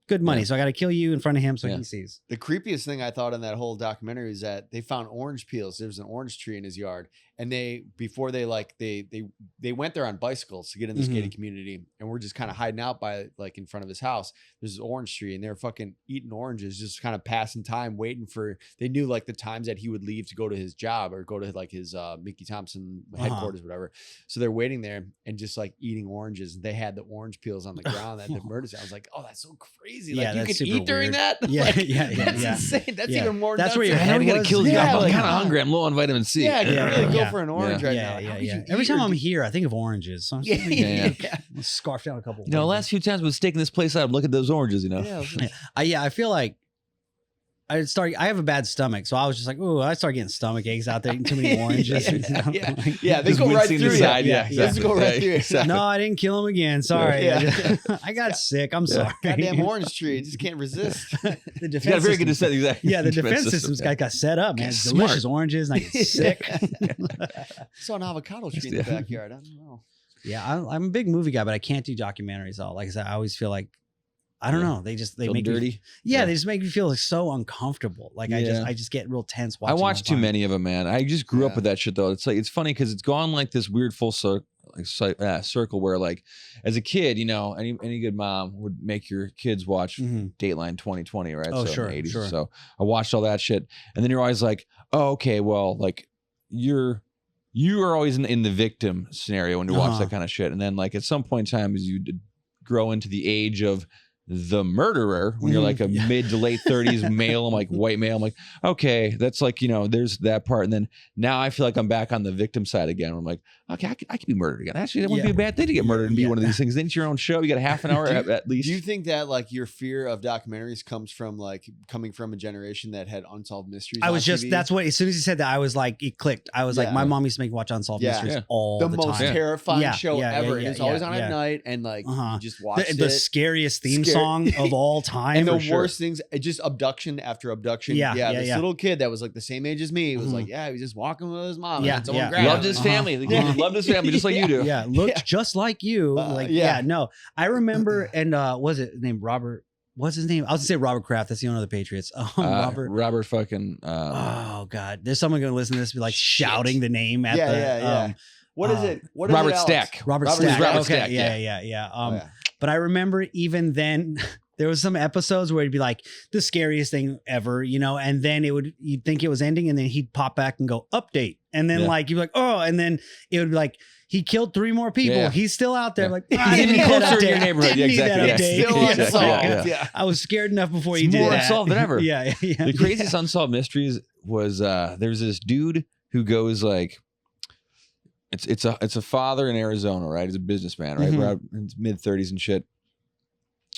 good money. So I gotta kill you in front of him so he sees. The creepiest thing I thought in that whole documentary is that they found orange peels. There was an orange tree in his yard, and they went there on bicycles to get in this gated community, and we're just kind of hiding out by like in front of his house. There's this orange tree, and they're fucking eating oranges, just kind of passing time, waiting for. They knew like the times that he would leave to go to his job or go to like his Mickey Thompson headquarters, whatever. So they're waiting there and just like eating oranges. And they had the orange peels on the ground that the murder scene. I was like, oh, that's so crazy. Like you could eat during that. Yeah, that's insane. That's even more. That's where your head gotta kill you. Yeah, I'm kind of hungry. I'm low on vitamin C. Yeah, really go for an orange right now. Yeah. Every time I'm here, I think of oranges. So I'm just scarf down a couple. The last few times I was staking this place out, look at those oranges. I feel like I have a bad stomach, so I was just like, ooh, I start getting stomach aches out there eating too many oranges. They go right through you. They go right through you. No, I didn't kill him again. Sorry. I got sick. I'm sorry. Goddamn orange tree. Just can't resist. The defense got very good to set exactly. Yeah, the defense system's got set up, man. Delicious oranges, and I get sick. Saw an avocado tree in the backyard. I don't know. Yeah, I'm a big movie guy, but I can't do documentaries. Like I said, I always feel like, I don't know. They make dirty. Me, they just make me feel like so uncomfortable. Like I just get real tense watching. I watched too many of them, man. I just grew up with that shit though. It's like, it's funny because it's gone like this weird full circle where like as a kid, any good mom would make your kids watch Dateline 2020, right? Oh, so sure, in the 80s. sure. So I watched all that shit, and then you're always like, oh, okay, well, like you are always in the victim scenario when you watch that kind of shit, and then like at some point in time, as you grow into the age of the murderer, when you're like a mid to late 30s male, I'm like white male, I'm like, okay, that's like, there's that part. And then now I feel like I'm back on the victim side again. I'm like, okay, I could be murdered again. Actually, that wouldn't be a bad thing to get murdered and be one of these things. Then it's your own show. You got a half an hour at least. Do you think that like your fear of documentaries comes from like coming from a generation that had unsolved mysteries? That's what, as soon as you said that, I was like, it clicked. I was like, my mom used to make me watch unsolved mysteries all the time. The most terrifying show ever. It's always on at night, and like you just watch the scariest theme song of all time. And the worst things, just abduction after abduction. This little kid that was like the same age as me was like, he was just walking with his mom. Loved his family. Loved his family just like you do. Yeah, looked just like you. No. I remember, and was it named Robert? What's his name? I was gonna say Robert Kraft. That's the owner of the Patriots. Robert fucking. Oh God, there's someone gonna listen to this and be like shouting the name at the. What is it? What is Robert it, Stack. Robert Stack. Yeah. But I remember even then. There was some episodes where it'd be like the scariest thing ever, and then you'd think it was ending, and then he'd pop back and go update. And then like, you'd be like, oh, and then it would be like, he killed 3 more people. Yeah. He's still out there. Like, he's even closer to your neighborhood. Yeah, exactly. Still unsolved. I was scared enough before you did that. More unsolved than ever. Yeah. The craziest unsolved mysteries was there's this dude who goes like, it's a father in Arizona, right? He's a businessman, right? We're out in his mid-30s and shit.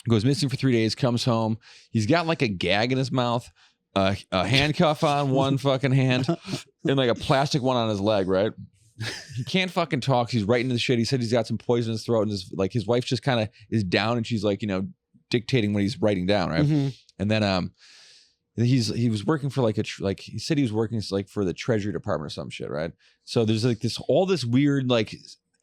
Goes missing for 3 days, comes home. He's got like a gag in his mouth, a handcuff on one fucking hand, and like a plastic one on his leg, right? he can't fucking talk. He's right into the shit. He said he's got some poison in his throat, and his wife just kind of is down, and she's like, dictating what he's writing down, right? Mm-hmm. And then he was working for he said he was working like for the Treasury Department or some shit, right? So there's like all this weird like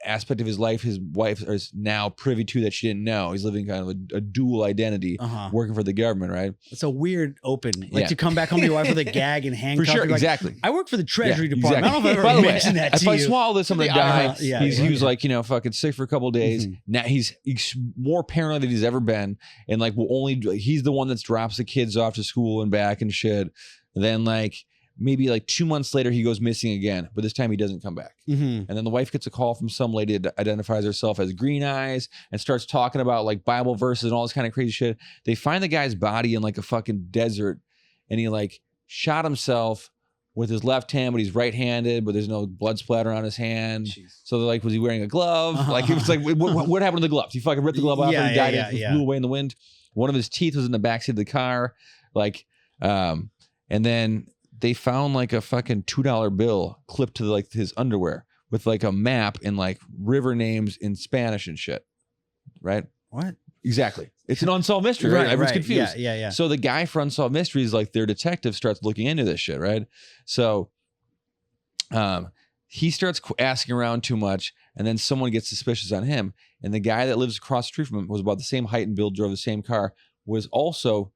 aspect of his life his wife is now privy to that she didn't know. He's living kind of a dual identity, working for the government, right? It's a weird open, like to come back home to your wife with a gag and handcuff. For sure, like, exactly. I work for the Treasury Department. Exactly. I don't know if I've By ever the way, mentioned that to if I you. swallow this, I'm gonna die. He was like, fucking sick for a couple of days. Now he's more paranoid than he's ever been, and like he's the one that drops the kids off to school and back and shit. And then like maybe like 2 months later, he goes missing again, but this time he doesn't come back. And then the wife gets a call from some lady that identifies herself as Green Eyes and starts talking about like Bible verses and all this kind of crazy shit. They find the guy's body in like a fucking desert, and he like shot himself with his left hand, but he's right-handed, but there's no blood splatter on his hand. Jeez. So they're like, was he wearing a glove? Like, it was like, what happened to the gloves? He fucking ripped the glove off and he died. It blew away in the wind. One of his teeth was in the backseat of the car. Like, and then they found like a fucking $2 bill clipped to like his underwear with like a map and like river names in Spanish and shit. Right? What? Exactly. It's an unsolved mystery, right? Everyone's confused. Yeah. So the guy for Unsolved Mysteries, like their detective, starts looking into this shit, right? So he starts asking around too much, and then someone gets suspicious on him. And the guy that lives across the street from him was about the same height and build, drove the same car, was also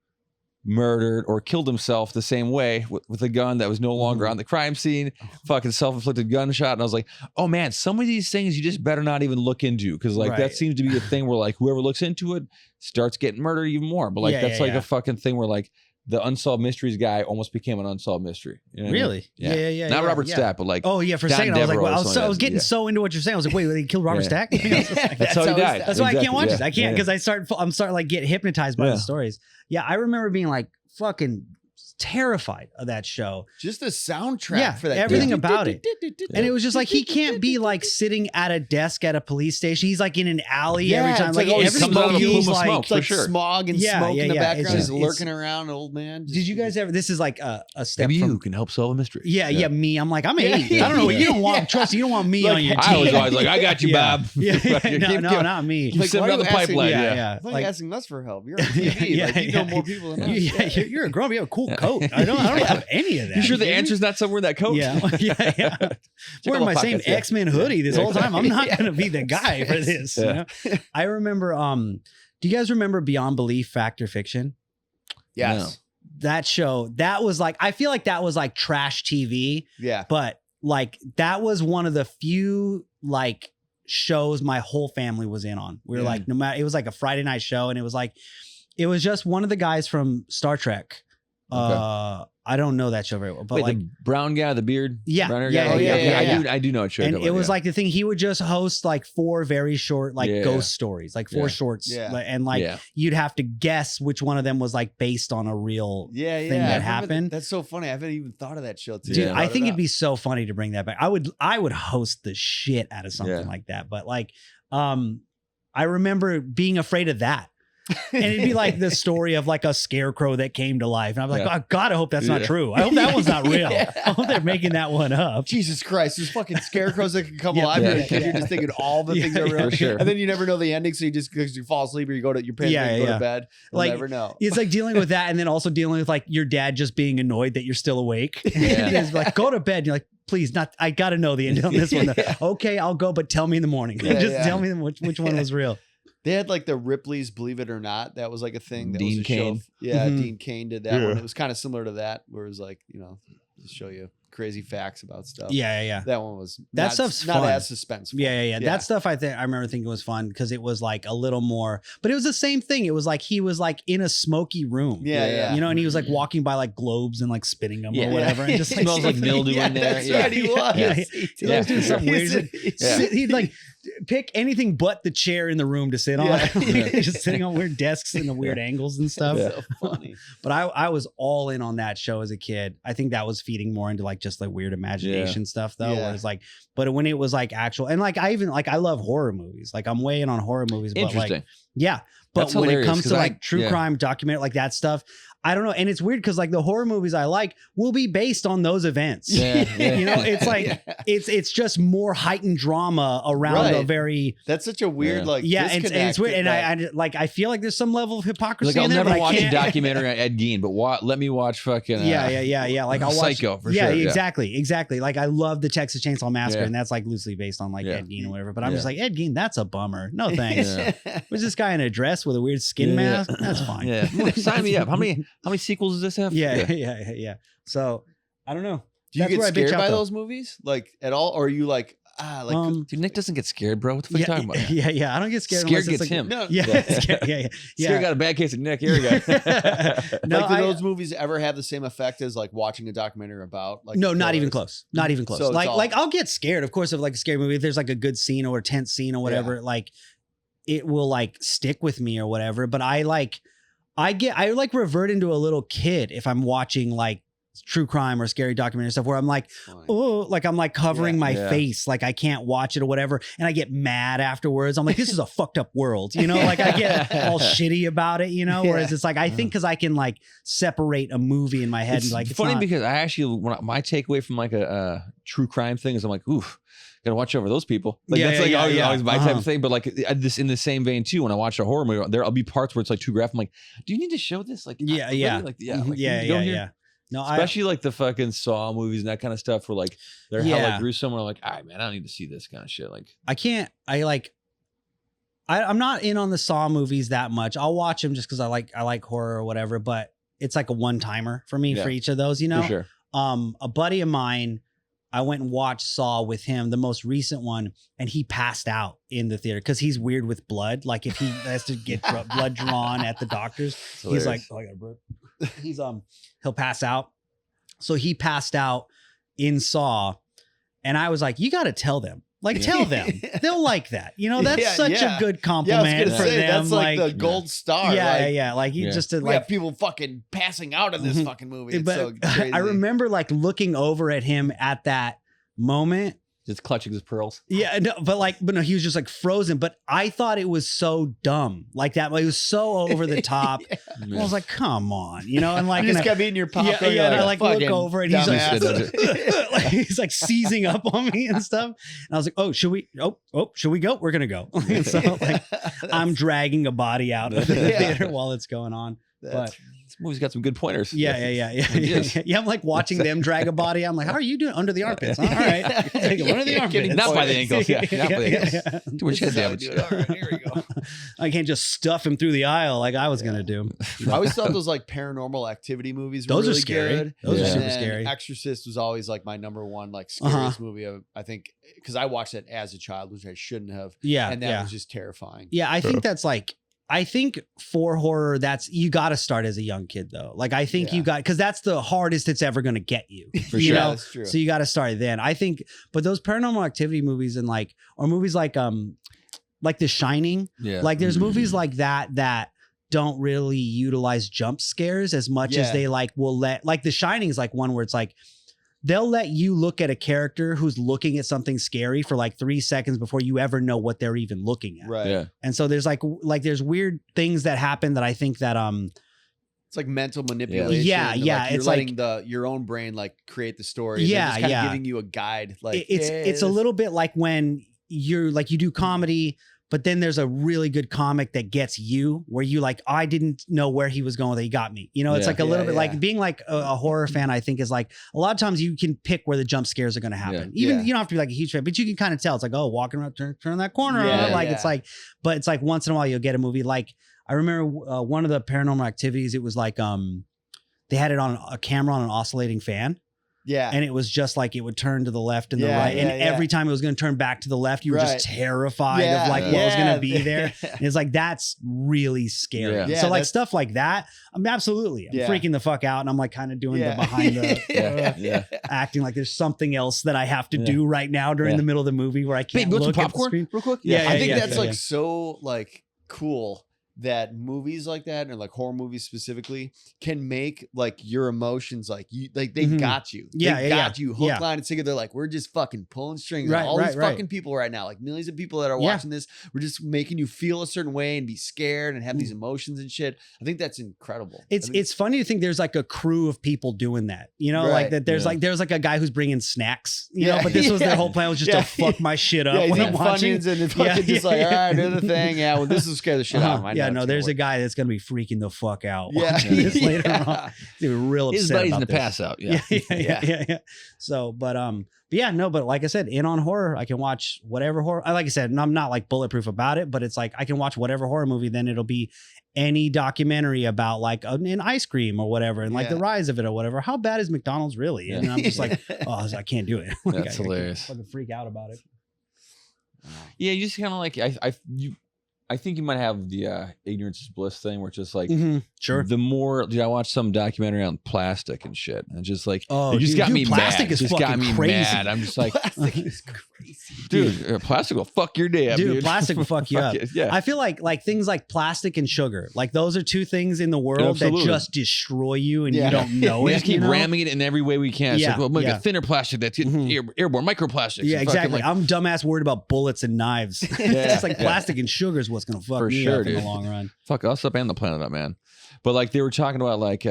murdered or killed himself the same way with a gun that was no longer on the crime scene, fucking self-inflicted gunshot. And I was like, oh man, some of these things you just better not even look into, because like that seems to be a thing where like whoever looks into it starts getting murdered even more. But like that's a fucking thing where like the Unsolved Mysteries guy almost became an unsolved mystery. You know really? I mean? Yeah. Not Robert Stack, but like for a second I was like, I was getting so into what you're saying. I was like, wait, they killed Robert Stack? That's how he died. That's why I can't watch it. I can't, because I'm starting like get hypnotized by the stories. Yeah, I remember being like fucking terrified of that show. Just the soundtrack for that. Everything about it. And it was just like, he can't be like sitting at a desk at a police station. He's like in an alley every time. Like every he's like, like smog and smoke in the background. He's lurking around, an old man. Did you guys ever, this is like a step maybe you can help solve a mystery. Yeah, me. I'm like, I'm 8. I don't know. You don't want, trust, you don't want me on your team. I was always like, I got you, Bob. No, not me. Keep sipping on the pipeline. Yeah. Why are you asking us for help? You're on TV. Like, you know more people than us. Yeah, you're a grown up. You have a cool coat. I don't have any of that. You sure the answer's not somewhere in that coat? Yeah. Wearing my same X-Men hoodie this whole time. I'm not going to be the guy for this. You know? I remember, do you guys remember Beyond Belief, Fact or Fiction? Yes. No. That show, that was like, I feel like that was like trash TV. Yeah. But like, that was one of the few like shows my whole family was in on. We were like, no matter, it was like a Friday night show, and it was just one of the guys from Star Trek. I don't know that show very well, but wait, like the brown guy, the beard, yeah. I do know what show. And it was like the thing, he would just host like 4 very short like ghost stories, like 4 shorts, and like you'd have to guess which one of them was like based on a real thing that happened. That's so funny. I haven't even thought of that show too. Dude, I think it'd be so funny to bring that back. I would host the shit out of something like that. But like, I remember being afraid of that. And it'd be like the story of like a scarecrow that came to life. And I'm like, oh God, I hope that's not true. I hope that one's not real. I hope they're making that one up. Jesus Christ, there's fucking scarecrows that can come alive. You're a kid, you're just thinking all the things are real. Sure. And then you never know the ending, so you just, because you fall asleep or you go to your parents go to bed. You'll like, never know. It's like dealing with that, and then also dealing with like your dad just being annoyed that you're still awake. It's like, go to bed. And you're like, please, not. I got to know the end on this one. Okay, I'll go, but tell me in the morning. Just tell me which one was real. They had like the Ripley's Believe It or Not. That was like a thing. That Dean was a Cain. show. Yeah, Dean Cain did that one. It was kind of similar to that, where it was like, you know, just show you crazy facts about stuff. Yeah. That one was stuff's not fun. as suspenseful. Yeah. That stuff I remember thinking was fun because it was like a little more, but it was the same thing. It was like he was like in a smoky room. Yeah. You know, and he was like walking by like globes and like spinning them or whatever. And just like, smells like mildew in there. That's right, he was. He was doing something weird. He'd like pick anything but the chair in the room to sit on. Just sitting on weird desks and the weird angles and stuff. So funny. But I was all in on that show as a kid. I think that was feeding more into like just like weird imagination stuff though. Where it's like, but when it was like actual, and like I love horror movies. Like I'm way in on horror movies. But like, but when it comes to like true crime documentary, like that stuff, I don't know. And it's weird because like the horror movies I like will be based on those events. Yeah, yeah. You know, it's like it's just more heightened drama around a very that's such a weird like and it's weird. And I feel like there's some level of hypocrisy like I'll in there. never watch a documentary on Ed Gein, but let me watch fucking Like I'll watch Psycho for sure. exactly. Like I love the Texas Chainsaw Massacre, and that's like loosely based on like Ed Gein or whatever. But I'm just like, Ed Gein, that's a bummer. No thanks. Was this guy in a dress with a weird skin mask? That's fine. Yeah. Sign me up. How many sequels does this have? Yeah. So I don't know. Do you get scared by those movies like at all, or are you like dude, Nick doesn't get scared, bro. What the fuck are you talking about? Yeah. I don't get scared. Scared gets like, him. No, Scared got a bad case of Nick. Here we go. Do those movies ever have the same effect as like watching a documentary about like? No, not even close. Not even close. So like I'll get scared, of course, of like a scary movie. If there's like a good scene or a tense scene or whatever, like it will like stick with me or whatever. But I revert into a little kid if I'm watching like true crime or scary documentary stuff where I'm like, oh, like I'm like covering my face, like I can't watch it or whatever, and I get mad afterwards. I'm like, this is a fucked up world, you know? Like I get all shitty about it, you know? Whereas it's like I think because I can like separate a movie in my head. It's and like funny because I actually my takeaway from like a true crime thing is I'm like, oof. Gotta watch over those people. Like that's like always my type of thing. But like this in the same vein too. When I watch a horror movie, there'll be parts where it's like too graphic. I'm like, do you need to show this? Like, yeah. No, especially like the fucking Saw movies and that kind of stuff where like they're hella gruesome. Where I'm like, all right, man, I don't need to see this kind of shit. Like, I'm not in on the Saw movies that much. I'll watch them just because I like horror or whatever. But it's like a one timer for me for each of those. You know, for sure. A buddy of mine, I went and watched Saw with him, the most recent one, and he passed out in the theater because he's weird with blood. Like if he has to get blood drawn at the doctor's, he's like, oh, I got a burp. He'll pass out. So he passed out in Saw, and I was like, you got to tell them. Like, tell them. They'll like that. You know, that's such a good compliment for them. That's like the gold star. Like you just we have people fucking passing out in this fucking movie. It's so crazy. I remember like looking over at him at that moment. Just clutching his pearls. Yeah, no, but no, he was just like frozen. But I thought it was so dumb, like that. Like, it was so over the top. I was like, "Come on," you know. And like, you just kept eating your popcorn. And I like look over, and he's like, he's like seizing up on me and stuff. And I was like, "Oh, should we? Oh, should we go? We're gonna go." And so like, I'm dragging a body out of the theater while it's going on. But this movie's got some good pointers. Yeah. I'm like watching them drag a body. I'm like, how are you doing under the armpits? Huh? All right, take it under the armpits, not by the ankles. Not by the ankles. Too much head damage. All right, here we go. I can't just stuff him through the aisle like I was gonna do. I always thought those like Paranormal Activity movies were those really are scary. Good. Those are super scary. Exorcist was always like my number one like scariest movie. I think because I watched it as a child, which I shouldn't have. Yeah, and that was just terrifying. Yeah, I think that's like. I think for horror, you got to start as a young kid though. Like I think you got, because that's the hardest it's ever going to get you. For you sure, know? That's true. So you got to start then. I think, but those Paranormal Activity movies and like, or movies like The Shining. Yeah. Like there's movies like that don't really utilize jump scares as much as they like will let. Like The Shining is like one where it's like, they'll let you look at a character who's looking at something scary for like 3 seconds before you ever know what they're even looking at. Right. Yeah. And so there's like there's weird things that happen that I think that it's like mental manipulation. Yeah. Like you're it's letting like your own brain like create the story. Yeah, just kind of giving you a guide. Like it's a little bit like when you're like you do comedy, but then there's a really good comic that gets you where you like, I didn't know where he was going, that he got me. You know, it's like a little bit like being like a horror fan, I think is like a lot of times you can pick where the jump scares are going to happen. Even you don't have to be like a huge fan, but you can kind of tell. It's like, oh, walking around, turn that corner. It's like, but it's like once in a while you'll get a movie. Like I remember one of the Paranormal Activities, it was like, they had it on a camera on an oscillating fan. Yeah. And it was just like it would turn to the left and the right. And every time it was going to turn back to the left, you were just terrified of like what was going to be there. And it's like, that's really scary. So like stuff like that, I'm absolutely, I'm freaking the fuck out. And I'm like kind of doing the behind the acting like there's something else that I have to do right now during the middle of the movie where I can't look at the screen. Real quick. I think that's like so like cool. that movies like that, and like horror movies specifically, can make like your emotions like you like they got you. They got you hook, line, and sinker. They're like, we're just fucking pulling strings. Right, All these fucking people right now, like millions of people that are watching this, we're just making you feel a certain way and be scared and have these emotions and shit. I think that's incredible. It's funny to think there's like a crew of people doing that, you know, like that. There's like a guy who's bringing snacks, you know, but this was their whole plan was just to fuck my shit up when I'm watching. And then fucking just like, all right, do the thing. Yeah, well, this will scare the shit out of my there's a guy that's gonna be freaking the fuck out. Yeah, this later on. They were real upset. His buddy's about gonna this. pass out. Yeah. So, but but like I said, in on horror, I can watch whatever horror. Like I said, and I'm not like bulletproof about it, but it's like I can watch whatever horror movie. Then it'll be any documentary about like an ice cream or whatever, and like the rise of it or whatever. How bad is McDonald's really? And I'm just like, oh, I can't do it. Like, That's hilarious. I fucking freak out about it. Yeah, you just kind of like I think you might have the ignorance is bliss thing, where it's just like, sure. The more, I watched some documentary on plastic and shit, and just like, oh, it just got me plastic mad. Is just got me crazy. mad. I'm just like, plastic is crazy, dude. Plastic will fuck your day up, dude. Plastic will fuck you up. Yeah, I feel like things like plastic and sugar, like those are two things in the world that just destroy you, and you don't know it. We just keep ramming it in every way we can. It's like, well, make a thinner plastic that's airborne, microplastics. Yeah, exactly. Like, I'm dumbass worried about bullets and knives. It's like plastic and sugar is what's gonna fuck me up in the long run. Fuck us up and the planet up, man. But like they were talking about like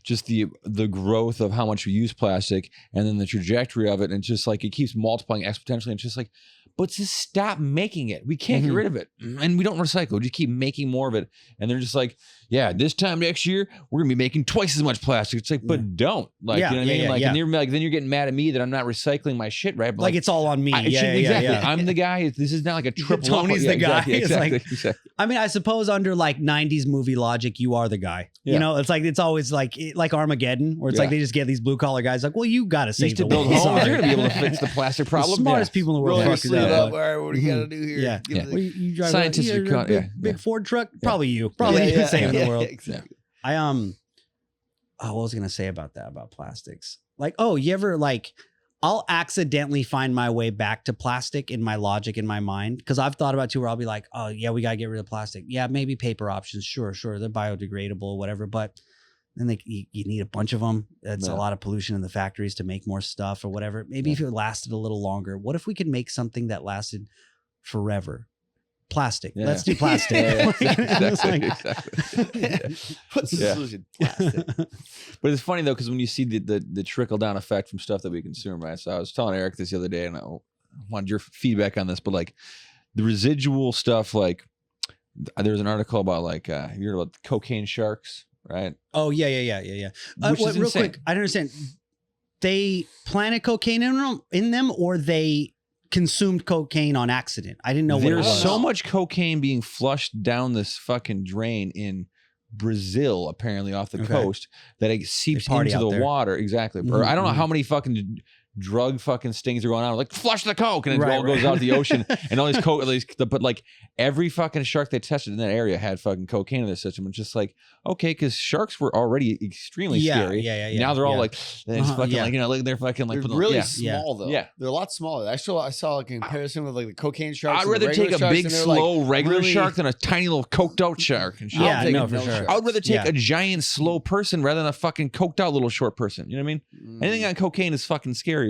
just the growth of how much we use plastic and then the trajectory of it, and just like it keeps multiplying exponentially, and just like, but just stop making it. We can't get rid of it, and we don't recycle. We just keep making more of it, and they're just like, yeah, this time next year we're gonna be making twice as much plastic. It's like, but don't, like, you know what I mean? Like, and you're like, then you're getting mad at me that I'm not recycling my shit, right? But like it's all on me. Exactly. I'm the guy. This is not like a triple. Tony's the guy. Exactly. I mean, I suppose under like 90s movie logic, you are the guy. You know, it's like it's always like Armageddon, where it's like they just get these blue collar guys like, well, you got to save the world. You're gonna be able to fix the plastic problem. The smartest people in the world. Roll your sleeve up. All right, what do you got to do here? Yeah. Well, you drive scientists are big Ford truck. Probably you. Probably you saving the world. Exactly. What was I gonna say about that, about plastics? Like, you ever like, I'll accidentally find my way back to plastic in my logic in my mind, because I've thought about too, where I'll be like, oh yeah, we gotta get rid of plastic. Yeah, maybe paper options. Sure, they're biodegradable, whatever. But then you need a bunch of them. That's a lot of pollution in the factories to make more stuff or whatever. Maybe if it lasted a little longer, what if we could make something that lasted forever? Plastic. Let's do plastic. Exactly. What's the solution? Plastic. But it's funny though, because when you see the trickle down effect from stuff that we consume, right? So I was telling Eric this the other day, and I wanted your feedback on this, but like the residual stuff, like there's an article about like you heard about cocaine sharks, right? Oh yeah. Real quick, I don't understand. They planted cocaine in them, or they consumed cocaine on accident? I didn't know what it was. There's so much cocaine being flushed down this fucking drain in Brazil, apparently off the coast, that it seeps into the water. Exactly. Or I don't know how many fucking drug fucking stings are going on. Like, flush the coke, and it all goes out the ocean. And all these coke, but like every fucking shark they tested in that area had fucking cocaine in their system. It's just like, okay, because sharks were already extremely scary. Now they're all like, fucking like, you know, like they're fucking like, they're really small though. Yeah, they're a lot smaller. I saw like a comparison with like the cocaine sharks. I'd rather take a big, slow, regular shark than a tiny little coked out shark. And shit. Yeah, no, for sure. I would rather take a giant, slow person rather than a fucking coked out little short person. You know what I mean? Anything on cocaine is fucking scarier.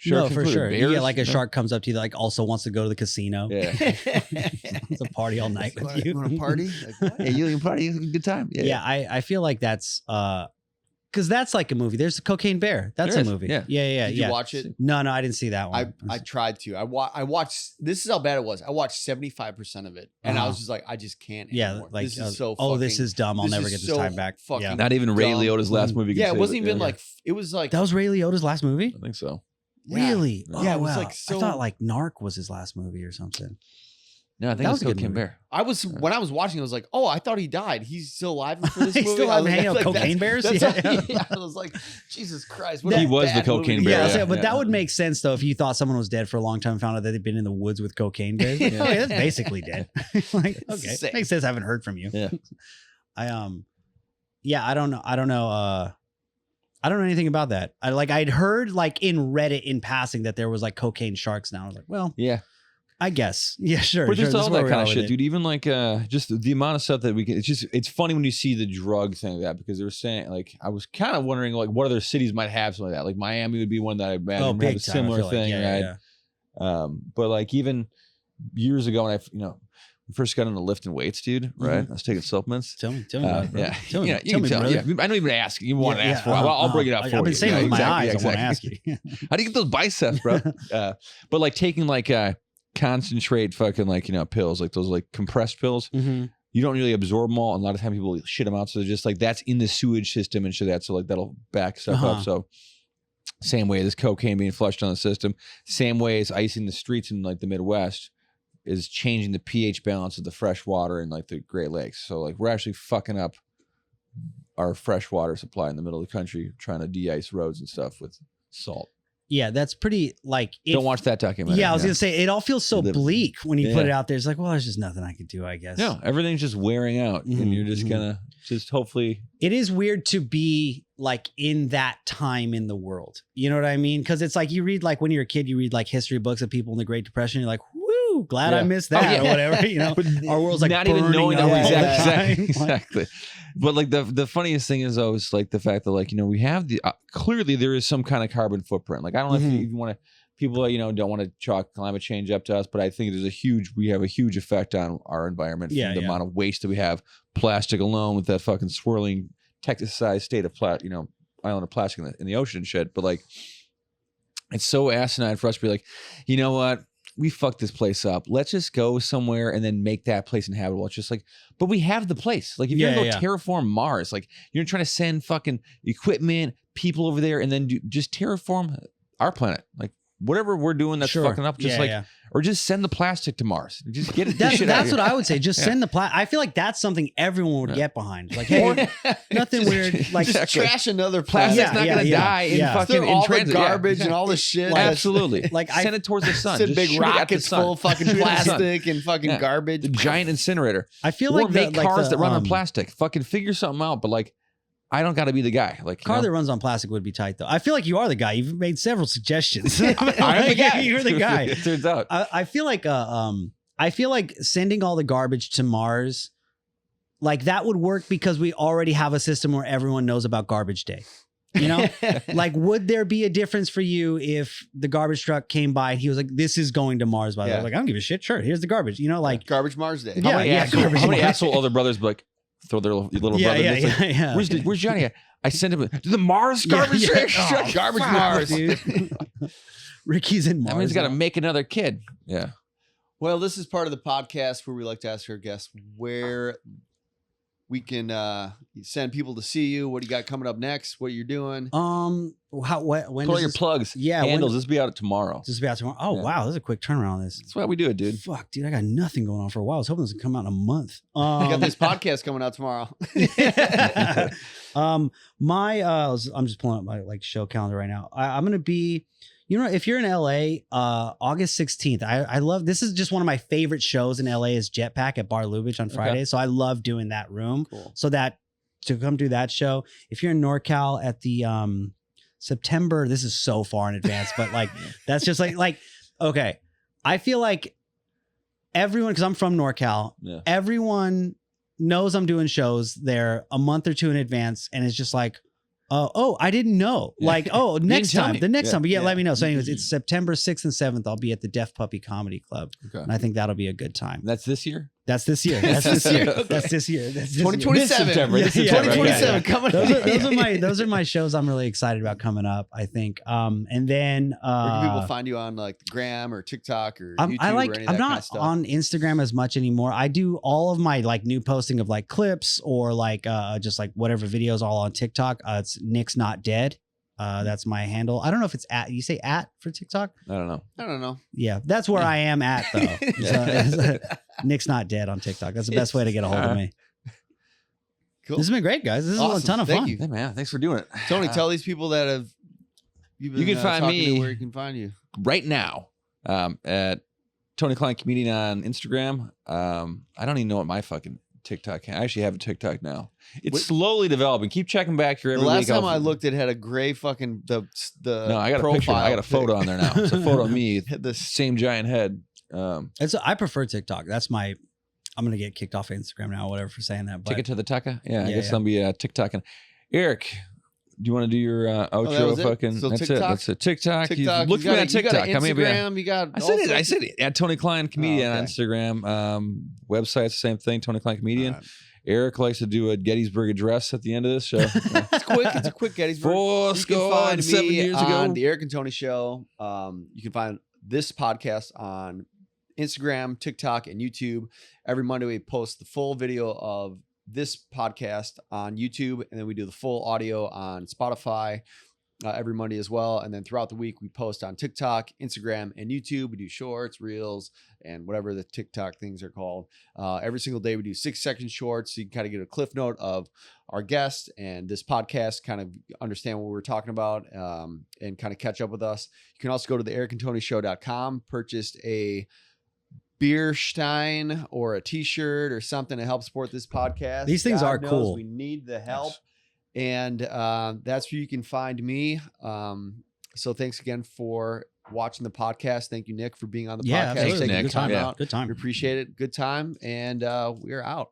Sharks for sure. Bears, yeah, like a shark comes up to you that like also wants to go to the casino. Yeah. It's a party all night with you. You want to party? Like, yeah, you can party. It's a good time. Yeah, I feel like that's because that's like a movie. There's a Cocaine Bear. That's a movie. Yeah. Did you watch it? No, I didn't see that one. I tried to. I watched. This is how bad it was. I watched 75% of it, and I was just like, I just can't. Anymore. Like this is so. This is dumb. I'll never get this time back. Yeah. Not even Ray Liotta's last movie. Yeah, it wasn't even like. It was like that was Ray Liotta's last movie. I think so. Really? Yeah, it was like so. I thought like Narc was his last movie or something. No, I think that was Cocaine Bear. When I was watching, I was like, oh, I thought he died. He's still alive for this movie. He's still alive hanging out with cocaine bears? I was like, Jesus Christ. He was the cocaine bear. Yeah, but that would make sense though if you thought someone was dead for a long time and found out that they'd been in the woods with cocaine bears. Like, oh, yeah, that's basically dead. Like, okay, makes sense. I haven't heard from you. Yeah. I don't know. I don't know anything about that. I'd heard like in Reddit in passing that there was like cocaine sharks now. I was like, well, yeah. I guess. Yeah, sure. But just sure. all that kind of shit, dude. Even like just the amount of stuff that we can. It's funny when you see the drug thing like that, because they were saying, like, I was kind of wondering like what other cities might have something like that. Like Miami would be one that I imagine would have a similar thing, right? Yeah. But like even years ago when we first got into lifting weights, dude, right? I was taking supplements. Tell me about it, bro. Yeah. Tell me, you can tell. brother. Yeah. I don't even ask. You want to ask for it. I'll bring it up for you. I've been saying it with my eyes. Exactly. I want to ask you. How do you get those biceps, bro? But like taking like concentrate fucking like, pills, like those like compressed pills. You don't really absorb them all. And a lot of times people shit them out. So they're just like, that's in the sewage system and shit that. So like that'll back stuff up. So same way this cocaine being flushed down the system, same way as icing the streets in like the Midwest is changing the pH balance of the fresh water in like the Great Lakes. So like we're actually fucking up our fresh water supply in the middle of the country, trying to de-ice roads and stuff with salt. Yeah, that's pretty like. Don't watch that documentary. Yeah, I was gonna say it all feels so bleak when you put it out there. It's like, well, there's just nothing I can do, I guess. No, everything's just wearing out, and you're just gonna hopefully. It is weird to be like in that time in the world. You know what I mean? Because it's like you read like when you're a kid, you read like history books of people in the Great Depression. You're like, woo, glad I missed that or whatever. You know, our world's like not even knowing exactly. But like the funniest thing is always like the fact that like we have the clearly there is some kind of carbon footprint. Like I don't know if you want to. People don't want to chalk climate change up to us, but I think we have a huge effect on our environment from the amount of waste that we have. Plastic alone, with that fucking swirling Texas-sized state of island of plastic in the ocean and shit. But like, it's so asinine for us to be like, you know what? We fucked this place up. Let's just go somewhere and then make that place inhabitable. It's just like, but we have the place. Like if you're gonna go terraform Mars, like you're trying to send fucking equipment, people over there, and then just terraform our planet. Like whatever we're doing that's fucking up, just or just send the plastic to Mars. Just get it. That's what I would say. Just send the plastic. I feel like that's something everyone would get behind. Like, hey, nothing weird. Like just trash another plastic's not gonna die in fucking in transit. The garbage and all the shit. Like, absolutely. Like send it towards the sun. Send big rockets full of fucking plastic and fucking garbage. The giant incinerator. I feel like make cars that run on plastic. Fucking figure something out. But like, I don't got to be the guy. Like car that runs on plastic would be tight though. I feel like you are the guy. You've made several suggestions. I'm the guy. You're the guy. It turns out. I feel like sending all the garbage to Mars, like that would work because we already have a system where everyone knows about Garbage Day. You know, like would there be a difference for you if the garbage truck came by and he was like, "This is going to Mars"? By the way, like I don't give a shit. Sure, here's the garbage. You know, like Garbage Mars Day. How many asshole other brothers be like? Throw their little brother. Where's Johnny at? I sent him to the Mars garbage truck. Garbage Mars, dude. Ricky's in Mars. That means he's got to make another kid. Yeah. Well, this is part of the podcast where we like to ask our guests where we can send people to see you. What do you got coming up next? What you're doing? When pull your plugs. Yeah, handles. This will be out tomorrow. This will be out tomorrow. Oh wow, this is a quick turnaround on this. That's why we do it, dude. Fuck, dude, I got nothing going on for a while. I was hoping this would come out in a month. I got this podcast coming out tomorrow. I'm just pulling up my like show calendar right now. I'm gonna be. If you're in LA, August 16th, I love, this is just one of my favorite shows in LA is Jetpack at Bar Lubitsch on Friday. So I love doing that room. Cool. So that to come do that show. If you're in NorCal at the September, this is so far in advance, but like, that's just like, okay. I feel like everyone, cause I'm from NorCal, everyone knows I'm doing shows there a month or two in advance. And it's just like, oh, I didn't know. Like, the next time. But let me know. So anyways, it's September 6th and 7th. I'll be at the Deaf Puppy Comedy Club. Okay. And I think that'll be a good time. That's this year? That's this year. That's this year. That's this year. That's 2027. September. 2027 coming up. Those are my shows I'm really excited about coming up, I think. And then where can people find you on like Gram or TikTok or YouTube or any of that I'm not kind of stuff? on Instagram as much anymore. I do all of my like new posting of like clips or like just like whatever videos all on TikTok. It's Nick's Not Dead. That's my handle. I don't know if it's at, you say at for TikTok? I don't know. Yeah, that's where I am at though. So, Nick's Not Dead on TikTok. That's the best way to get a hold of me. Cool. This has been great, guys. This is a ton of fun. Hey, man, thanks for doing it. Tony, tell these people that have you can find me where you can find you right now at Tony Klein Comedian on Instagram. I don't even know what my fucking TikTok. I actually have a TikTok now. It's slowly developing. Keep checking back here every week. The last time I looked, it had a gray fucking the No, I got profile. a picture. I got a photo on there now. It's a photo of me, the same giant head. I prefer TikTok. I'm gonna get kicked off Instagram now, whatever, for saying that. But Take it to the taka. Yeah, I guess I'll be TikToking. Eric, do you want to do your outro? So that's TikTok? it. That's it. TikTok. TikTok. Look for me on TikTok. You got Instagram. You got. I said it. At Tony Klein Comedian on okay. Instagram. Website, same thing. Tony Klein Comedian. Right. Eric likes to do a Gettysburg Address at the end of this show. It's quick. It's a quick Gettysburg. You can find 7 years ago on the Eric and Tony Show. You can find this podcast on Instagram, TikTok, and YouTube. Every Monday we post the full video of this podcast on YouTube, and then we do the full audio on Spotify every Monday as well. And then throughout the week we post on TikTok, Instagram, and YouTube. We do shorts, reels, and whatever the TikTok things are called. Every single day we do 6-second shorts, so you can kind of get a cliff note of our guest and this podcast, kind of understand what we're talking about, and kind of catch up with us. You can also go to the ericandtonyshow.com, purchase a beer stein or a t-shirt or something to help support this podcast. These things are cool. We need the help. And that's where you can find me. So thanks again for watching the podcast. Thank you, Nick, for being on the podcast. Absolutely. Taking Good time. out. Good time. We appreciate it. Good time. And we're out.